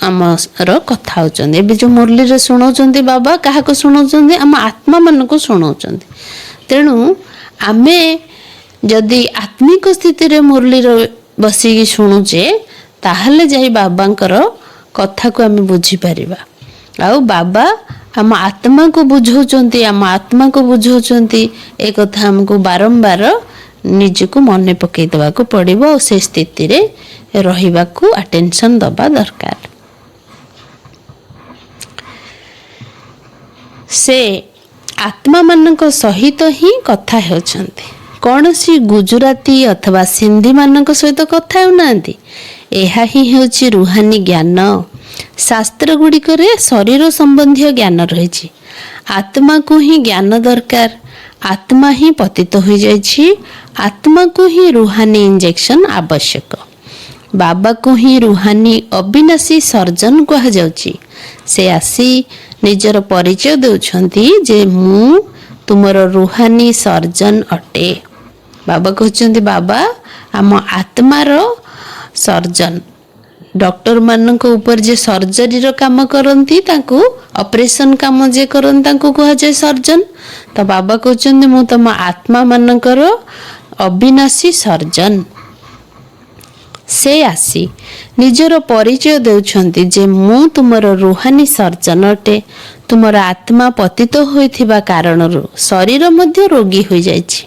ଆମର କଥା ହେଉଛନ୍ତି। ଏବେ ଯେଉଁ ମୁରଲୀରେ ଶୁଣାଉଛନ୍ତି ବାବା କାହାକୁ ଶୁଣାଉଛନ୍ତି? ଆମ ଆତ୍ମାମାନଙ୍କୁ ଶୁଣାଉଛନ୍ତି। ତେଣୁ ଆମେ ଯଦି ଆତ୍ମିକ ସ୍ଥିତିରେ ମୁରଲୀର ବସିକି ଶୁଣୁଛେ, ତାହେଲେ ଯାଇ ବାବାଙ୍କର କଥାକୁ ଆମେ ବୁଝିପାରିବା। ଆଉ ବାବା ଆମ ଆତ୍ମାକୁ ବୁଝାଉଛନ୍ତି, ଆମ ଆତ୍ମାକୁ ବୁଝାଉଛନ୍ତି। ଏ କଥା ଆମକୁ ବାରମ୍ବାର ନିଜକୁ ମନେ ପକାଇ ଦେବାକୁ ପଡ଼ିବ ଆଉ ସେ ସ୍ଥିତିରେ ରହିବାକୁ ଆଟେନସନ୍ ଦେବା ଦରକାର। ସେ ଆତ୍ମାମାନଙ୍କ ସହିତ ହିଁ କଥା ହେଉଛନ୍ତି। କୌଣସି ଗୁଜୁରାତି ଅଥବା ସିନ୍ଧୀମାନଙ୍କ ସହିତ କଥା ହେଉନାହାନ୍ତି। ଏହା ହିଁ ହେଉଛି ରୁହାନୀ ଜ୍ଞାନ। ଶାସ୍ତ୍ର ଗୁଡ଼ିକରେ ଶରୀର ସମ୍ବନ୍ଧୀୟ ଜ୍ଞାନ ରହିଛି। ଆତ୍ମାକୁ ହିଁ ଜ୍ଞାନ ଦରକାର। ଆତ୍ମା ହିଁ ପତିତ ହୋଇଯାଇଛି। ଆତ୍ମାକୁ ହିଁ ରୁହାନୀ ଇଞ୍ଜେକ୍ସନ ଆବଶ୍ୟକ। ବାବାକୁ ହିଁ ରୁହାନୀ ଅବିନାଶୀ ସର୍ଜନ କୁହାଯାଉଛି। ସେ ଆସି ନିଜର ପରିଚୟ ଦେଉଛନ୍ତି ଯେ ମୁଁ ତୁମର ରୁହାନୀ ସର୍ଜନ ଅଟେ। ବାବା କହୁଛନ୍ତି ବାବା ଆମ ଆତ୍ମାର ସର୍ଜନ। ଡକ୍ଟରମାନଙ୍କ ଉପରେ ଯେ ସର୍ଜରୀର କାମ କରନ୍ତି, ତାଙ୍କୁ ଅପରେସନ କାମ ଯିଏ କରନ୍ତି ତାଙ୍କୁ କୁହାଯାଏ ସର୍ଜନ। ତ ବାବା କହୁଛନ୍ତି ମୁଁ ତମ ଆତ୍ମାମାନଙ୍କର ଅବିନାଶୀ ସର୍ଜନ। ସେ ଆସି ନିଜର ପରିଚୟ ଦେଉଛନ୍ତି ଯେ ମୁଁ ତୁମର ରୁହାନୀ ସର୍ଜନ ଅଟେ। ତୁମର ଆତ୍ମା ପତିତ ହୋଇଥିବା କାରଣରୁ ଶରୀର ମଧ୍ୟ ରୋଗୀ ହୋଇଯାଇଛି।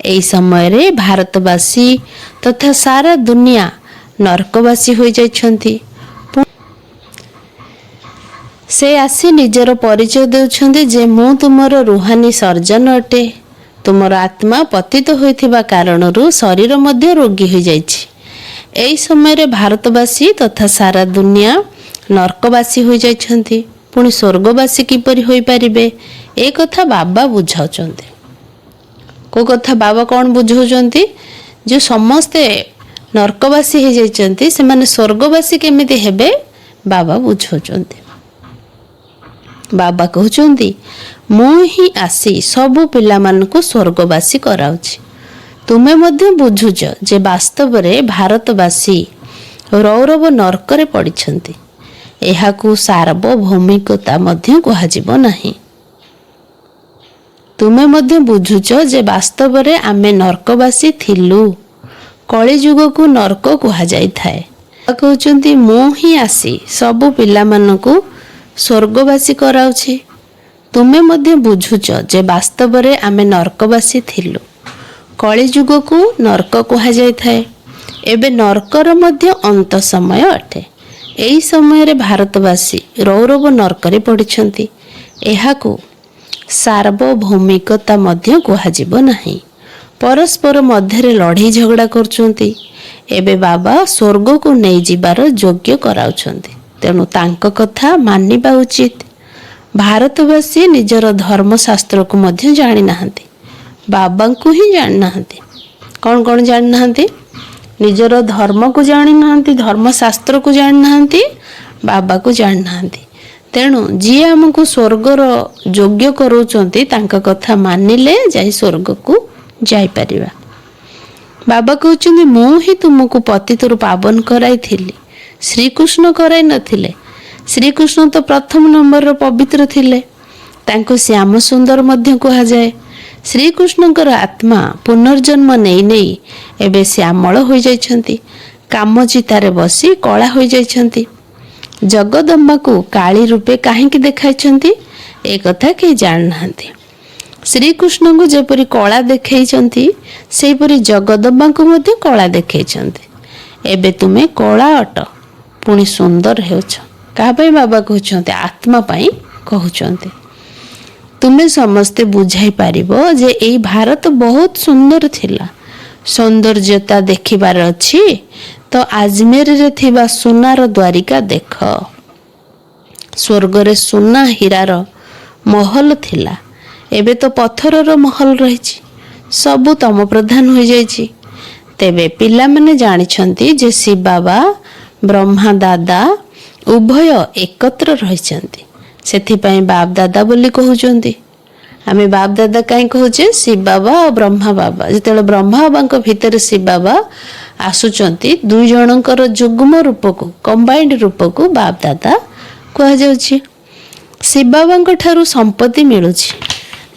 ଏହି ସମୟରେ ଭାରତବାସୀ ତଥା ସାରା ଦୁନିଆ ନର୍କବାସୀ ହୋଇଯାଇଛନ୍ତି। ସେ ଆସି ନିଜର ପରିଚୟ ଦେଉଛନ୍ତି ଯେ ମୁଁ ତୁମର ରୁହାନୀ ସର୍ଜନ ଅଟେ। ତୁମର ଆତ୍ମା ପତିତ ହୋଇଥିବା କାରଣରୁ ଶରୀର ମଧ୍ୟ ରୋଗୀ ହୋଇଯାଇଛି। ଏହି ସମୟରେ ଭାରତବାସୀ ତଥା ସାରା ଦୁନିଆ ନର୍କବାସୀ ହୋଇଯାଇଛନ୍ତି। ପୁଣି ସ୍ୱର୍ଗବାସୀ କିପରି ହୋଇପାରିବେ? ଏ କଥା ବାବା ବୁଝାଉଛନ୍ତି। କେଉଁ କଥା ବାବା କ'ଣ ବୁଝାଉଛନ୍ତି? ଯେ ସମସ୍ତେ ନର୍କବାସୀ ହୋଇଯାଇଛନ୍ତି, ସେମାନେ ସ୍ୱର୍ଗବାସୀ କେମିତି ହେବେ ବାବା ବୁଝାଉଛନ୍ତି। ବାବା କହୁଛନ୍ତି ମୁଁ ହିଁ ଆସି ସବୁ ପିଲାମାନଙ୍କୁ ସ୍ୱର୍ଗବାସୀ କରାଉଛି। ତୁମେ ମଧ୍ୟ ବୁଝୁଛ ଯେ ବାସ୍ତବରେ ଭାରତବାସୀ ରୌରବ ନର୍କରେ ପଡ଼ିଛନ୍ତି। ଏହାକୁ ସାର୍ବଭୌମିକତା ମଧ୍ୟ କୁହାଯିବ ନାହିଁ। ତୁମେ ମଧ୍ୟ ବୁଝୁଛ ଯେ ବାସ୍ତବରେ ଆମେ ନର୍କବାସୀ ଥିଲୁ। କଳିଯୁଗକୁ ନର୍କ କୁହାଯାଇଥାଏ। କହୁଛନ୍ତି ମୁଁ ହିଁ ଆସି ସବୁ ପିଲାମାନଙ୍କୁ ସ୍ୱର୍ଗବାସୀ କରାଉଛି। ତୁମେ ମଧ୍ୟ ବୁଝୁଛ ଯେ ବାସ୍ତବରେ ଆମେ ନର୍କବାସୀ ଥିଲୁ। କଳିଯୁଗକୁ ନର୍କ କୁହାଯାଇଥାଏ। ଏବେ ନର୍କର ମଧ୍ୟ ଅନ୍ତ ସମୟ ଅଟେ। ଏହି ସମୟରେ ଭାରତବାସୀ ରୌରବ ନର୍କରେ ପଡ଼ିଛନ୍ତି। ଏହାକୁ ସାର୍ବଭୌମିକତା ମଧ୍ୟ କୁହାଯିବ ନାହିଁ। ପରସ୍ପର ମଧ୍ୟରେ ଲଢ଼େଇ ଝଗଡ଼ା କରୁଛନ୍ତି। ଏବେ ବାବା ସ୍ୱର୍ଗକୁ ନେଇଯିବାର ଯୋଗ୍ୟ କରାଉଛନ୍ତି। ତେଣୁ ତାଙ୍କ କଥା ମାନିବା ଉଚିତ। ଭାରତବାସୀ ନିଜର ଧର୍ମଶାସ୍ତ୍ରକୁ ମଧ୍ୟ ଜାଣିନାହାନ୍ତି। ବାବାଙ୍କୁ ହିଁ ଜାଣିନାହାନ୍ତି। କ'ଣ କ'ଣ ଜାଣିନାହାନ୍ତି? ନିଜର ଧର୍ମକୁ ଜାଣିନାହାନ୍ତି, ଧର୍ମଶାସ୍ତ୍ରକୁ ଜାଣିନାହାନ୍ତି, ବାବାକୁ ଜାଣିନାହାନ୍ତି। ତେଣୁ ଯିଏ ଆମକୁ ସ୍ୱର୍ଗର ଯୋଗ୍ୟ କରାଉଛନ୍ତି ତାଙ୍କ କଥା ମାନିଲେ ଯାଇ ସ୍ୱର୍ଗକୁ ଯାଇପାରିବା। ବାବା କହୁଛନ୍ତି ମୁଁ ହିଁ ତୁମକୁ ପତିତରୁ ପାବନ କରାଇଥିଲି। ଶ୍ରୀକୃଷ୍ଣ କରାଇ ନଥିଲେ। ଶ୍ରୀକୃଷ୍ଣ ତ ପ୍ରଥମ ନମ୍ବରର ପବିତ୍ର ଥିଲେ। ତାଙ୍କୁ ଶ୍ୟାମ ସୁନ୍ଦର ମଧ୍ୟ କୁହାଯାଏ। ଶ୍ରୀକୃଷ୍ଣଙ୍କର ଆତ୍ମା ପୁନର୍ଜନ୍ମ ନେଇ ନେଇ ଏବେ ଶ୍ୟାମଳ ହୋଇଯାଇଛନ୍ତି। କାମଚିତାରେ ବସି କଳା ହୋଇଯାଇଛନ୍ତି। ଜଗଦମ୍ବାକୁ କାଳୀ ରୂପେ କାହିଁକି ଦେଖାଇଛନ୍ତି ଏ କଥା କେହି ଜାଣିନାହାନ୍ତି। ଶ୍ରୀକୃଷ୍ଣଙ୍କୁ ଯେପରି କଳା ଦେଖାଇଛନ୍ତି ସେହିପରି ଜଗଦମ୍ବାକୁ ମଧ୍ୟ କଳା ଦେଖାଇଛନ୍ତି। ଏବେ ତୁମେ କଳା ଅଟ, ପୁଣି ସୁନ୍ଦର ହେଉଛ। କାହା ପାଇଁ ବାବା କହୁଛନ୍ତି? ଆତ୍ମା ପାଇଁ କହୁଛନ୍ତି। ତୁମେ ସମସ୍ତେ ବୁଝାଇ ପାରିବ ଯେ ଏହି ଭାରତ ବହୁତ ସୁନ୍ଦର ଥିଲା। ସୌନ୍ଦର୍ଯ୍ୟତା ଦେଖିବାର ଅଛି ତ ଆଜମେରରେ ଥିବା ସୁନାର ଦ୍ୱାରିକା ଦେଖ। ସ୍ୱର୍ଗରେ ସୁନା ହୀରାର ମହଲ ଥିଲା। ଏବେ ତ ପଥରର ମହଲ ରହିଛି। ସବୁ ତମ ପ୍ରଧାନ ହୋଇଯାଇଛି। ତେବେ ପିଲାମାନେ ଜାଣିଛନ୍ତି ଯେ ଶିବ ବାବା ବ୍ରହ୍ମା ଦାଦା ଉଭୟ ଏକତ୍ର ରହିଛନ୍ତି। ସେଥିପାଇଁ ବାପ ଦାଦା ବୋଲି କହୁଛନ୍ତି। ଆମେ ବାପ ଦାଦା କାହିଁ କହୁଛେ? ଶିବ ବାବା ଆଉ ବ୍ରହ୍ମା ବାବା। ଯେତେବେଳେ ବ୍ରହ୍ମା ବାବାଙ୍କ ଭିତରେ ଶିବ ବାବା ଆସୁଛନ୍ତି, ଦୁଇ ଜଣଙ୍କର ଯୁଗ୍ମ ରୂପକୁ, କମ୍ବାଇଣ୍ଡ ରୂପକୁ ବାପ ଦାଦା କୁହାଯାଉଛି। ଶିବ ବାବାଙ୍କ ଠାରୁ ସମ୍ପତ୍ତି ମିଳୁଛି।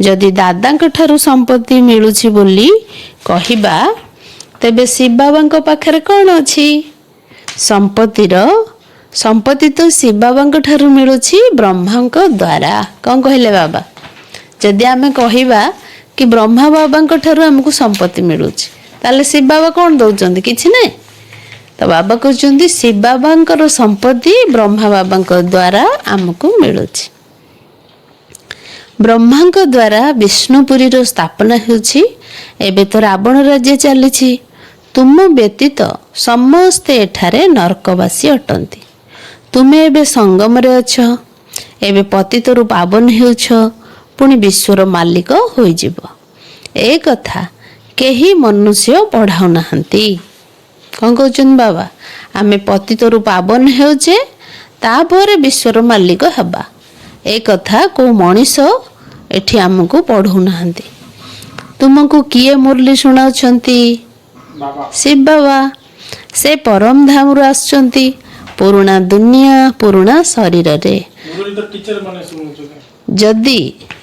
ଯଦି ଦାଦାଙ୍କ ଠାରୁ ସମ୍ପତ୍ତି ମିଳୁଛି ବୋଲି କହିବା, ତେବେ ଶିବ ବାବାଙ୍କ ପାଖରେ କ'ଣ ଅଛି? ସମ୍ପତ୍ତି ତ ଶିବ ବାବାଙ୍କ ଠାରୁ ମିଳୁଛି ବ୍ରହ୍ମାଙ୍କ ଦ୍ୱାରା। କ'ଣ କହିଲେ ବାବା? ଯଦି ଆମେ କହିବା କି ବ୍ରହ୍ମା ବାବାଙ୍କ ଠାରୁ ଆମକୁ ସମ୍ପତ୍ତି ମିଳୁଛି, ତାହେଲେ ଶିବ ବାବା କ'ଣ ଦେଉଛନ୍ତି? କିଛି ନାହିଁ। ତ ବାବା କହୁଛନ୍ତି ଶିବ ବାବାଙ୍କର ସମ୍ପତ୍ତି ବ୍ରହ୍ମା ବାବାଙ୍କ ଦ୍ୱାରା ଆମକୁ ମିଳୁଛି। ବ୍ରହ୍ମାଙ୍କ ଦ୍ୱାରା ବିଷ୍ଣୁପୁରୀର ସ୍ଥାପନା ହେଉଛି। ଏବେ ତ ରାବଣ ରାଜ୍ୟ ଚାଲିଛି। ତୁମ ବ୍ୟତୀତ ସମସ୍ତେ ଏଠାରେ ନର୍କବାସୀ ଅଟନ୍ତି। ତୁମେ ଏବେ ସଙ୍ଗମରେ ଅଛ। ଏବେ ପତିତରୁ ପାବନ ହେଉଛ, ପୁଣି ବିଶ୍ୱର ମାଲିକ ହୋଇଯିବ। ଏ କଥା କେହି ମନୁଷ୍ୟ ପଢ଼ାଉନାହାନ୍ତି। କ'ଣ କହୁଛନ୍ତି ବାବା? ଆମେ ପତିତରୁ ପାବନ ହେଉଛେ, ତାପରେ ବିଶ୍ୱର ମାଲିକ ହେବା। ଏ କଥା କେଉଁ ମଣିଷ ଏଠି ଆମକୁ ପଢ଼ଉନାହାନ୍ତି। ତୁମକୁ କିଏ ମୁରଲି ଶୁଣାଉଛନ୍ତି? ଶିବ ବାବା। ସେ ପରମ ଧାମରୁ ଆସୁଛନ୍ତି, ପୁରୁଣା ଦୁନିଆ ପୁରୁଣା ଶରୀରରେ। ଯଦି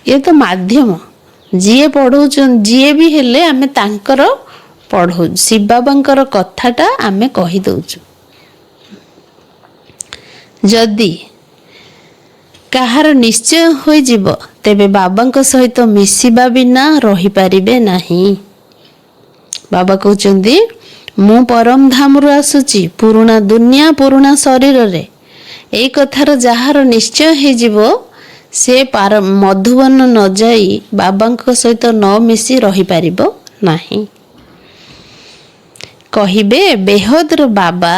ଇଏ ତ ମାଧ୍ୟମ, ଯିଏ ପଢ଼ଉଛନ୍ତି, ଯିଏ ବି ହେଲେ ଆମେ ତାଙ୍କର ପଢ଼ଉଛୁ। ଶିବ ବାବାଙ୍କର କଥାଟା ଆମେ କହିଦେଉଛୁ। ଯଦି କାହାର ନିଶ୍ଚୟ ହୋଇଯିବ, ତେବେ ବାବାଙ୍କ ସହିତ ମିଶିବା ବିନା ରହିପାରିବେ ନାହିଁ। ବାବା କହୁଛନ୍ତି ମୁଁ ପରମ ଧାମରୁ ଆସୁଛି, ପୁରୁଣା ଦୁନିଆ ପୁରୁଣା ଶରୀରରେ। ଏଇ କଥାର ଯାହାର ନିଶ୍ଚୟ ହେଇଯିବ, ସେ ମଧୁବନ ନ ଯାଇ ବାବାଙ୍କ ସହିତ ନ ମିଶି ରହିପାରିବ ନାହିଁ। କହିବେ ବେହଦର ବାବା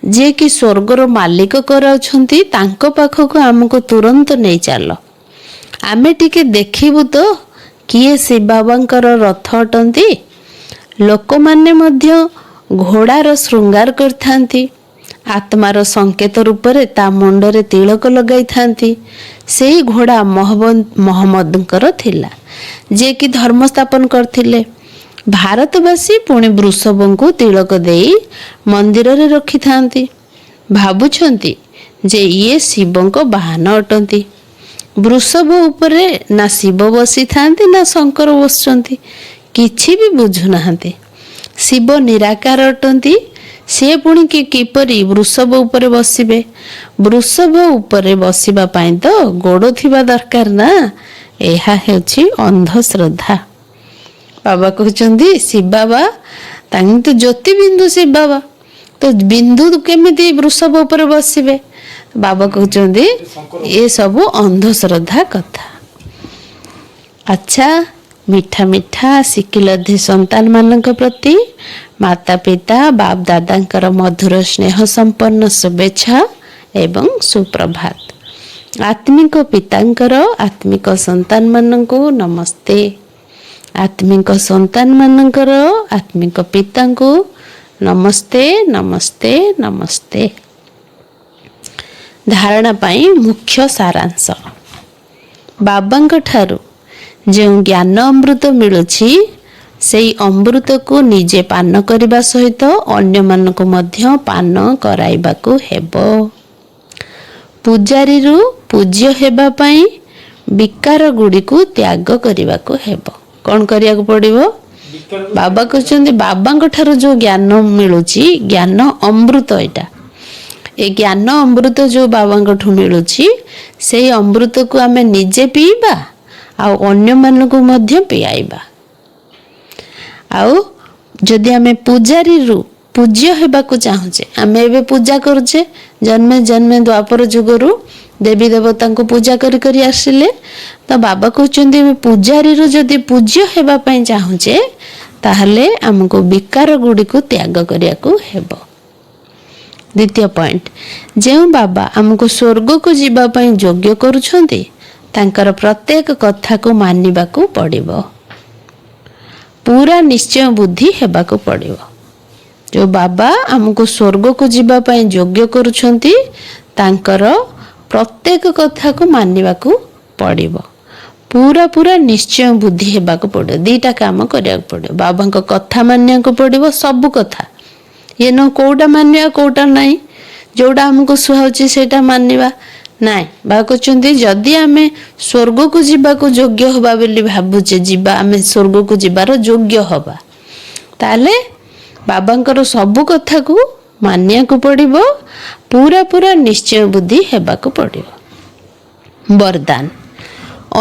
ଯିଏକି ସ୍ୱର୍ଗର ମାଲିକ କରାଉଛନ୍ତି, ତାଙ୍କ ପାଖକୁ ଆମକୁ ତୁରନ୍ତ ନେଇ ଚାଲ। ଆମେ ଟିକେ ଦେଖିବୁ ତ କିଏ ଶିବ ବାବାଙ୍କର ରଥ ଅଟନ୍ତି। ଲୋକମାନେ ମଧ୍ୟ ଘୋଡ଼ାର ଶୃଙ୍ଗାର କରିଥାନ୍ତି। ଆତ୍ମାର ସଂକେତ ରୂପରେ ତା ମୁଣ୍ଡରେ ତିଳକ ଲଗାଇଥାନ୍ତି। ସେହି ଘୋଡ଼ା ମହମ୍ମଦଙ୍କର ଥିଲା, ଯିଏକି ଧର୍ମ ସ୍ଥାପନ କରିଥିଲେ। ଭାରତବାସୀ ପୁଣି ବୃଷଭଙ୍କୁ ତିଳକ ଦେଇ ମନ୍ଦିରରେ ରଖିଥାନ୍ତି। ଭାବୁଛନ୍ତି ଯେ ଇଏ ଶିବଙ୍କ ବାହନ ଅଟନ୍ତି। ବୃଷଭ ଉପରେ ନା ଶିବ ବସିଥାନ୍ତି ନା ଶଙ୍କର ବସୁଛନ୍ତି, କିଛି ବି ବୁଝୁନାହାନ୍ତି। ଶିବ ନିରାକାର ଅଟନ୍ତି, ସେ ପୁଣି କିପରି ବୃଷଭ ଉପରେ ବସିବେ? ବୃଷଭ ଉପରେ ବସିବା ପାଇଁ ତ ଗୋଡ଼ ଥିବା ଦରକାର ନା। ଏହା ହେଉଛି ଅନ୍ଧଶ୍ରଦ୍ଧା। ବାବା କହୁଛନ୍ତି ଶିବ ବାବା ତାଙ୍କୁ ତ ଜ୍ୟୋତିବିନ୍ଦୁ ଶିବ ବାବା, ତ ବିନ୍ଦୁ କେମିତି ବୃଷଭ ଉପରେ ବସିବେ? ବାବା କହୁଛନ୍ତି ଏସବୁ ଅନ୍ଧଶ୍ରଦ୍ଧା କଥା। ଆଚ୍ଛା, ମିଠା ମିଠା ଶିକିଲଧି ସନ୍ତାନ ମାନଙ୍କ ପ୍ରତି ମାତା ପିତା ବାପ ଦାଦାଙ୍କର ମଧୁର ସ୍ନେହ ସମ୍ପନ୍ନ ଶୁଭେଚ୍ଛା ଏବଂ ସୁପ୍ରଭାତ। ଆତ୍ମିକ ପିତାଙ୍କର ଆତ୍ମିକ ସନ୍ତାନ ମାନଙ୍କୁ ନମସ୍ତେ। ଆତ୍ମିକ ସନ୍ତାନ ମାନଙ୍କର ଆତ୍ମିକ ପିତାଙ୍କୁ ନମସ୍ତେ ନମସ୍ତେ ନମସ୍ତେ। ଧାରଣା ପାଇଁ ମୁଖ୍ୟ ସାରାଂଶ। ବାବାଙ୍କ ଠାରୁ ଯେଉଁ ଜ୍ଞାନ ଅମୃତ ମିଳୁଛି, ସେଇ ଅମୃତକୁ ନିଜେ ପାନ କରିବା ସହିତ ଅନ୍ୟମାନଙ୍କୁ ମଧ୍ୟ ପାନ କରାଇବାକୁ ହେବ। ପୂଜାରୀରୁ ପୂଜ୍ୟ ହେବା ପାଇଁ ବିକାର ଗୁଡ଼ିକୁ ତ୍ୟାଗ କରିବାକୁ ହେବ। କ'ଣ କରିବାକୁ ପଡ଼ିବ? ବାବା କହୁଛନ୍ତି ବାବାଙ୍କ ଠାରୁ ଯେଉଁ ଜ୍ଞାନ ମିଳୁଛି, ଜ୍ଞାନ ଅମୃତ, ଏଇଟା ଏ ଜ୍ଞାନ ଅମୃତ ଯେଉଁ ବାବାଙ୍କଠୁ ମିଳୁଛି, ସେଇ ଅମୃତକୁ ଆମେ ନିଜେ ପିଇବା ଆଉ ଅନ୍ୟମାନଙ୍କୁ ମଧ୍ୟ ପିଆଇବା। ଆଉ ଯଦି ଆମେ ପୂଜାରୀରୁ ପୂଜ୍ୟ ହେବାକୁ ଚାହୁଁଛେ, ଆମେ ଏବେ ପୂଜା କରୁଛେ, ଜନ୍ମେ ଜନ୍ମେ ଦ୍ୱାପର ଯୁଗରୁ ଦେବୀ ଦେବତାଙ୍କୁ ପୂଜା କରି କରି ଆସିଲେ, ତ ବାବା କହୁଛନ୍ତି ଆମେ ପୂଜାରୀରୁ ଯଦି ପୂଜ୍ୟ ହେବା ପାଇଁ ଚାହୁଁଛେ, ତାହେଲେ ଆମକୁ ବିକାର ଗୁଡ଼ିକୁ ତ୍ୟାଗ କରିବାକୁ ହେବ। ଦ୍ୱିତୀୟ ପଏଣ୍ଟ, ଯେଉଁ ବାବା ଆମକୁ ସ୍ୱର୍ଗକୁ ଯିବା ପାଇଁ ଯୋଗ୍ୟ କରୁଛନ୍ତି, ତାଙ୍କର ପ୍ରତ୍ୟେକ କଥାକୁ ମାନିବାକୁ ପଡ଼ିବ। ପୁରା ନିଶ୍ଚୟ ବୁଦ୍ଧି ହେବାକୁ ପଡ଼ିବ। ଯେଉଁ ବାବା ଆମକୁ ସ୍ୱର୍ଗକୁ ଯିବା ପାଇଁ ଯୋଗ୍ୟ କରୁଛନ୍ତି, ତାଙ୍କର ପ୍ରତ୍ୟେକ କଥାକୁ ମାନିବାକୁ ପଡ଼ିବ। ପୁରା ନିଶ୍ଚୟ ବୁଦ୍ଧି ହେବାକୁ ପଡ଼ିବ। ଦୁଇଟା କାମ କରିବାକୁ ପଡ଼ିବ। ବାବାଙ୍କ କଥା ମାନିବାକୁ ପଡ଼ିବ, ସବୁ କଥା। ଇଏ କେଉଁଟା ମାନିବା କେଉଁଟା ନାହିଁ, ଯେଉଁଟା ଆମକୁ ସୁହାଉଛି ସେଇଟା ମାନିବା ନାଇଁ। ବାବା କହୁଛନ୍ତି ଯଦି ଆମେ ସ୍ୱର୍ଗକୁ ଯିବାକୁ ଯୋଗ୍ୟ ହବା ବୋଲି ଭାବୁଛେ, ଆମେ ସ୍ୱର୍ଗକୁ ଯିବାର ଯୋଗ୍ୟ ହବା, ତାହେଲେ ବାବାଙ୍କର ସବୁ କଥାକୁ ମାନିବାକୁ ପଡ଼ିବ। ପୁରା ନିଶ୍ଚୟ ବୁଦ୍ଧି ହେବାକୁ ପଡ଼ିବ। ବରଦାନ।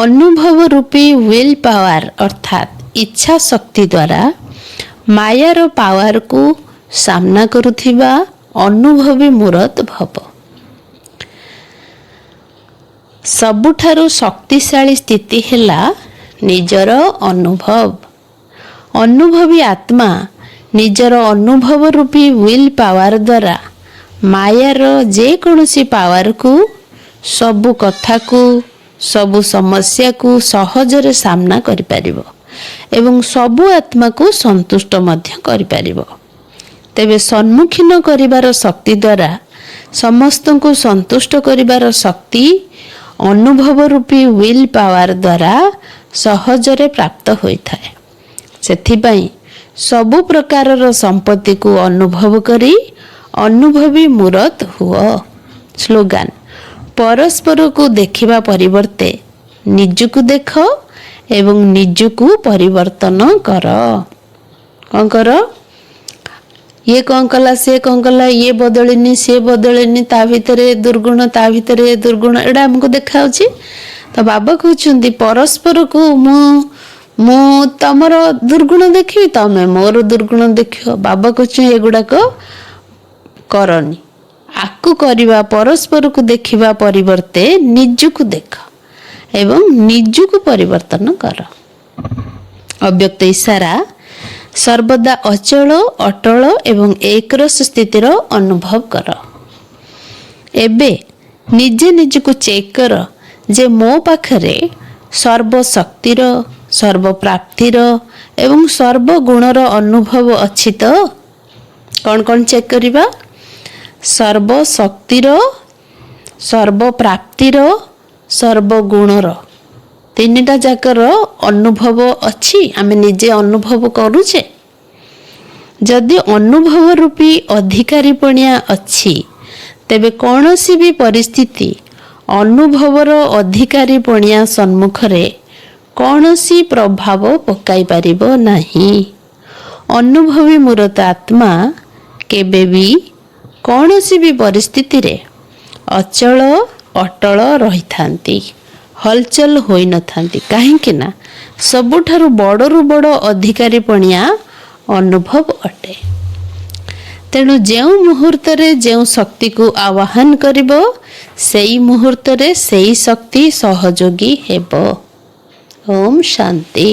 ଅନୁଭବ ରୂପୀ ୱିଲ୍ ପାୱାର ଅର୍ଥାତ୍ ଇଚ୍ଛା ଶକ୍ତି ଦ୍ୱାରା ମାୟାର ପାୱାରକୁ ସାମ୍ନା କରୁଥିବା ଅନୁଭବୀ ମୂରତ ଭବ। ସବୁଠାରୁ ଶକ୍ତିଶାଳୀ ସ୍ଥିତି ହେଲା ନିଜର ଅନୁଭବ। ଅନୁଭବୀ ଆତ୍ମା ନିଜର ଅନୁଭବ ରୂପୀ ୱିଲ୍ ପାୱାର ଦ୍ୱାରା ମାୟାର ଯେକୌଣସି ପାୱାରକୁ, ସବୁ କଥାକୁ, ସବୁ ସମସ୍ୟାକୁ ସହଜରେ ସାମ୍ନା କରିପାରିବ ଏବଂ ସବୁ ଆତ୍ମାକୁ ସନ୍ତୁଷ୍ଟ ମଧ୍ୟ କରିପାରିବ। ତେବେ ସମ୍ମୁଖୀନ କରିବାର ଶକ୍ତି ଦ୍ୱାରା ସମସ୍ତଙ୍କୁ ସନ୍ତୁଷ୍ଟ କରିବାର ଶକ୍ତି ଅନୁଭବ ରୂପୀ ୱିଲ୍ ପାୱାର ଦ୍ୱାରା ସହଜରେ ପ୍ରାପ୍ତ ହୋଇଥାଏ। ସେଥିପାଇଁ ସବୁ ପ୍ରକାରର ସମ୍ପତ୍ତିକୁ ଅନୁଭବ କରି ଅନୁଭବୀ ମୂରତ ହୁଅ। ସ୍ଲୋଗାନ। ପରସ୍ପରକୁ ଦେଖିବା ପରିବର୍ତ୍ତେ ନିଜକୁ ଦେଖ ଏବଂ ନିଜକୁ ପରିବର୍ତ୍ତନ କର। କ'ଣ କର? ଇଏ କ'ଣ କଲା, ସେ କ'ଣ କଲା, ଇଏ ବଦଳିନି, ସେ ବଦଳିନି, ତା ଭିତରେ ଦୁର୍ଗୁଣ, ତା ଭିତରେ ଦୁର୍ଗୁଣ, ଏଇଟା ଆମକୁ ଦେଖାଉଛି। ତ ବାବା କହୁଛନ୍ତି ପରସ୍ପରକୁ ମୁଁ ତମର ଦୁର୍ଗୁଣ ଦେଖିବି, ତମେ ମୋର ଦୁର୍ଗୁଣ ଦେଖିବ। ବାବା କହୁଛନ୍ତି ଏଗୁଡ଼ାକ କରନି। ଆକୁ କରିବା, ପରସ୍ପରକୁ ଦେଖିବା ପରିବର୍ତ୍ତେ ନିଜକୁ ଦେଖ ଏବଂ ନିଜକୁ ପରିବର୍ତ୍ତନ କର। ଅବ୍ୟକ୍ତ ଇଶାରା। ସର୍ବଦା ଅଚଳ, ଅଟଳ ଏବଂ ଏକରସ ସ୍ଥିତିର ଅନୁଭବ କର। ଏବେ ନିଜେ ନିଜକୁ ଚେକ୍ କର ଯେ ମୋ ପାଖରେ ସର୍ବଶକ୍ତିର, ସର୍ବପ୍ରାପ୍ତିର ଏବଂ ସର୍ବଗୁଣର ଅନୁଭବ ଅଛି ତ? କ'ଣ ଚେକ୍ କରିବା? ସର୍ବଶକ୍ତିର, ସର୍ବପ୍ରାପ୍ତିର, ସର୍ବଗୁଣର, ତିନିଟା ଯାକର ଅନୁଭବ ଅଛି। ଆମେ ନିଜେ ଅନୁଭବ କରୁଛେ। ଯଦି ଅନୁଭବ ରୂପୀ ଅଧିକାରୀପଣିଆ ଅଛି, ତେବେ କୌଣସି ବି ପରିସ୍ଥିତି ଅନୁଭବର ଅଧିକାରୀ ପଣିଆ ସମ୍ମୁଖରେ କୌଣସି ପ୍ରଭାବ ପକାଇ ପାରିବ ନାହିଁ। ଅନୁଭବୀ ମୂରତ ଆତ୍ମା କେବେ ବି କୌଣସି ବି ପରିସ୍ଥିତିରେ ଅଚଳ ଅଟଳ ରହିଥାନ୍ତି, ହଲଚଲ ହୋଇନଥାନ୍ତି। କାହିଁକି ନା ସବୁଠାରୁ ବଡ଼ରୁ ବଡ଼ ଅଧିକାରୀ ପଣିଆ ଅନୁଭବ ଅଟେ। ତେଣୁ ଯେଉଁ ମୁହୂର୍ତ୍ତରେ ଯେଉଁ ଶକ୍ତିକୁ ଆହ୍ୱାନ କରିବ, ସେଇ ମୁହୂର୍ତ୍ତରେ ସେଇ ଶକ୍ତି ସହଯୋଗୀ ହେବ। ଓମ୍ ଶାନ୍ତି।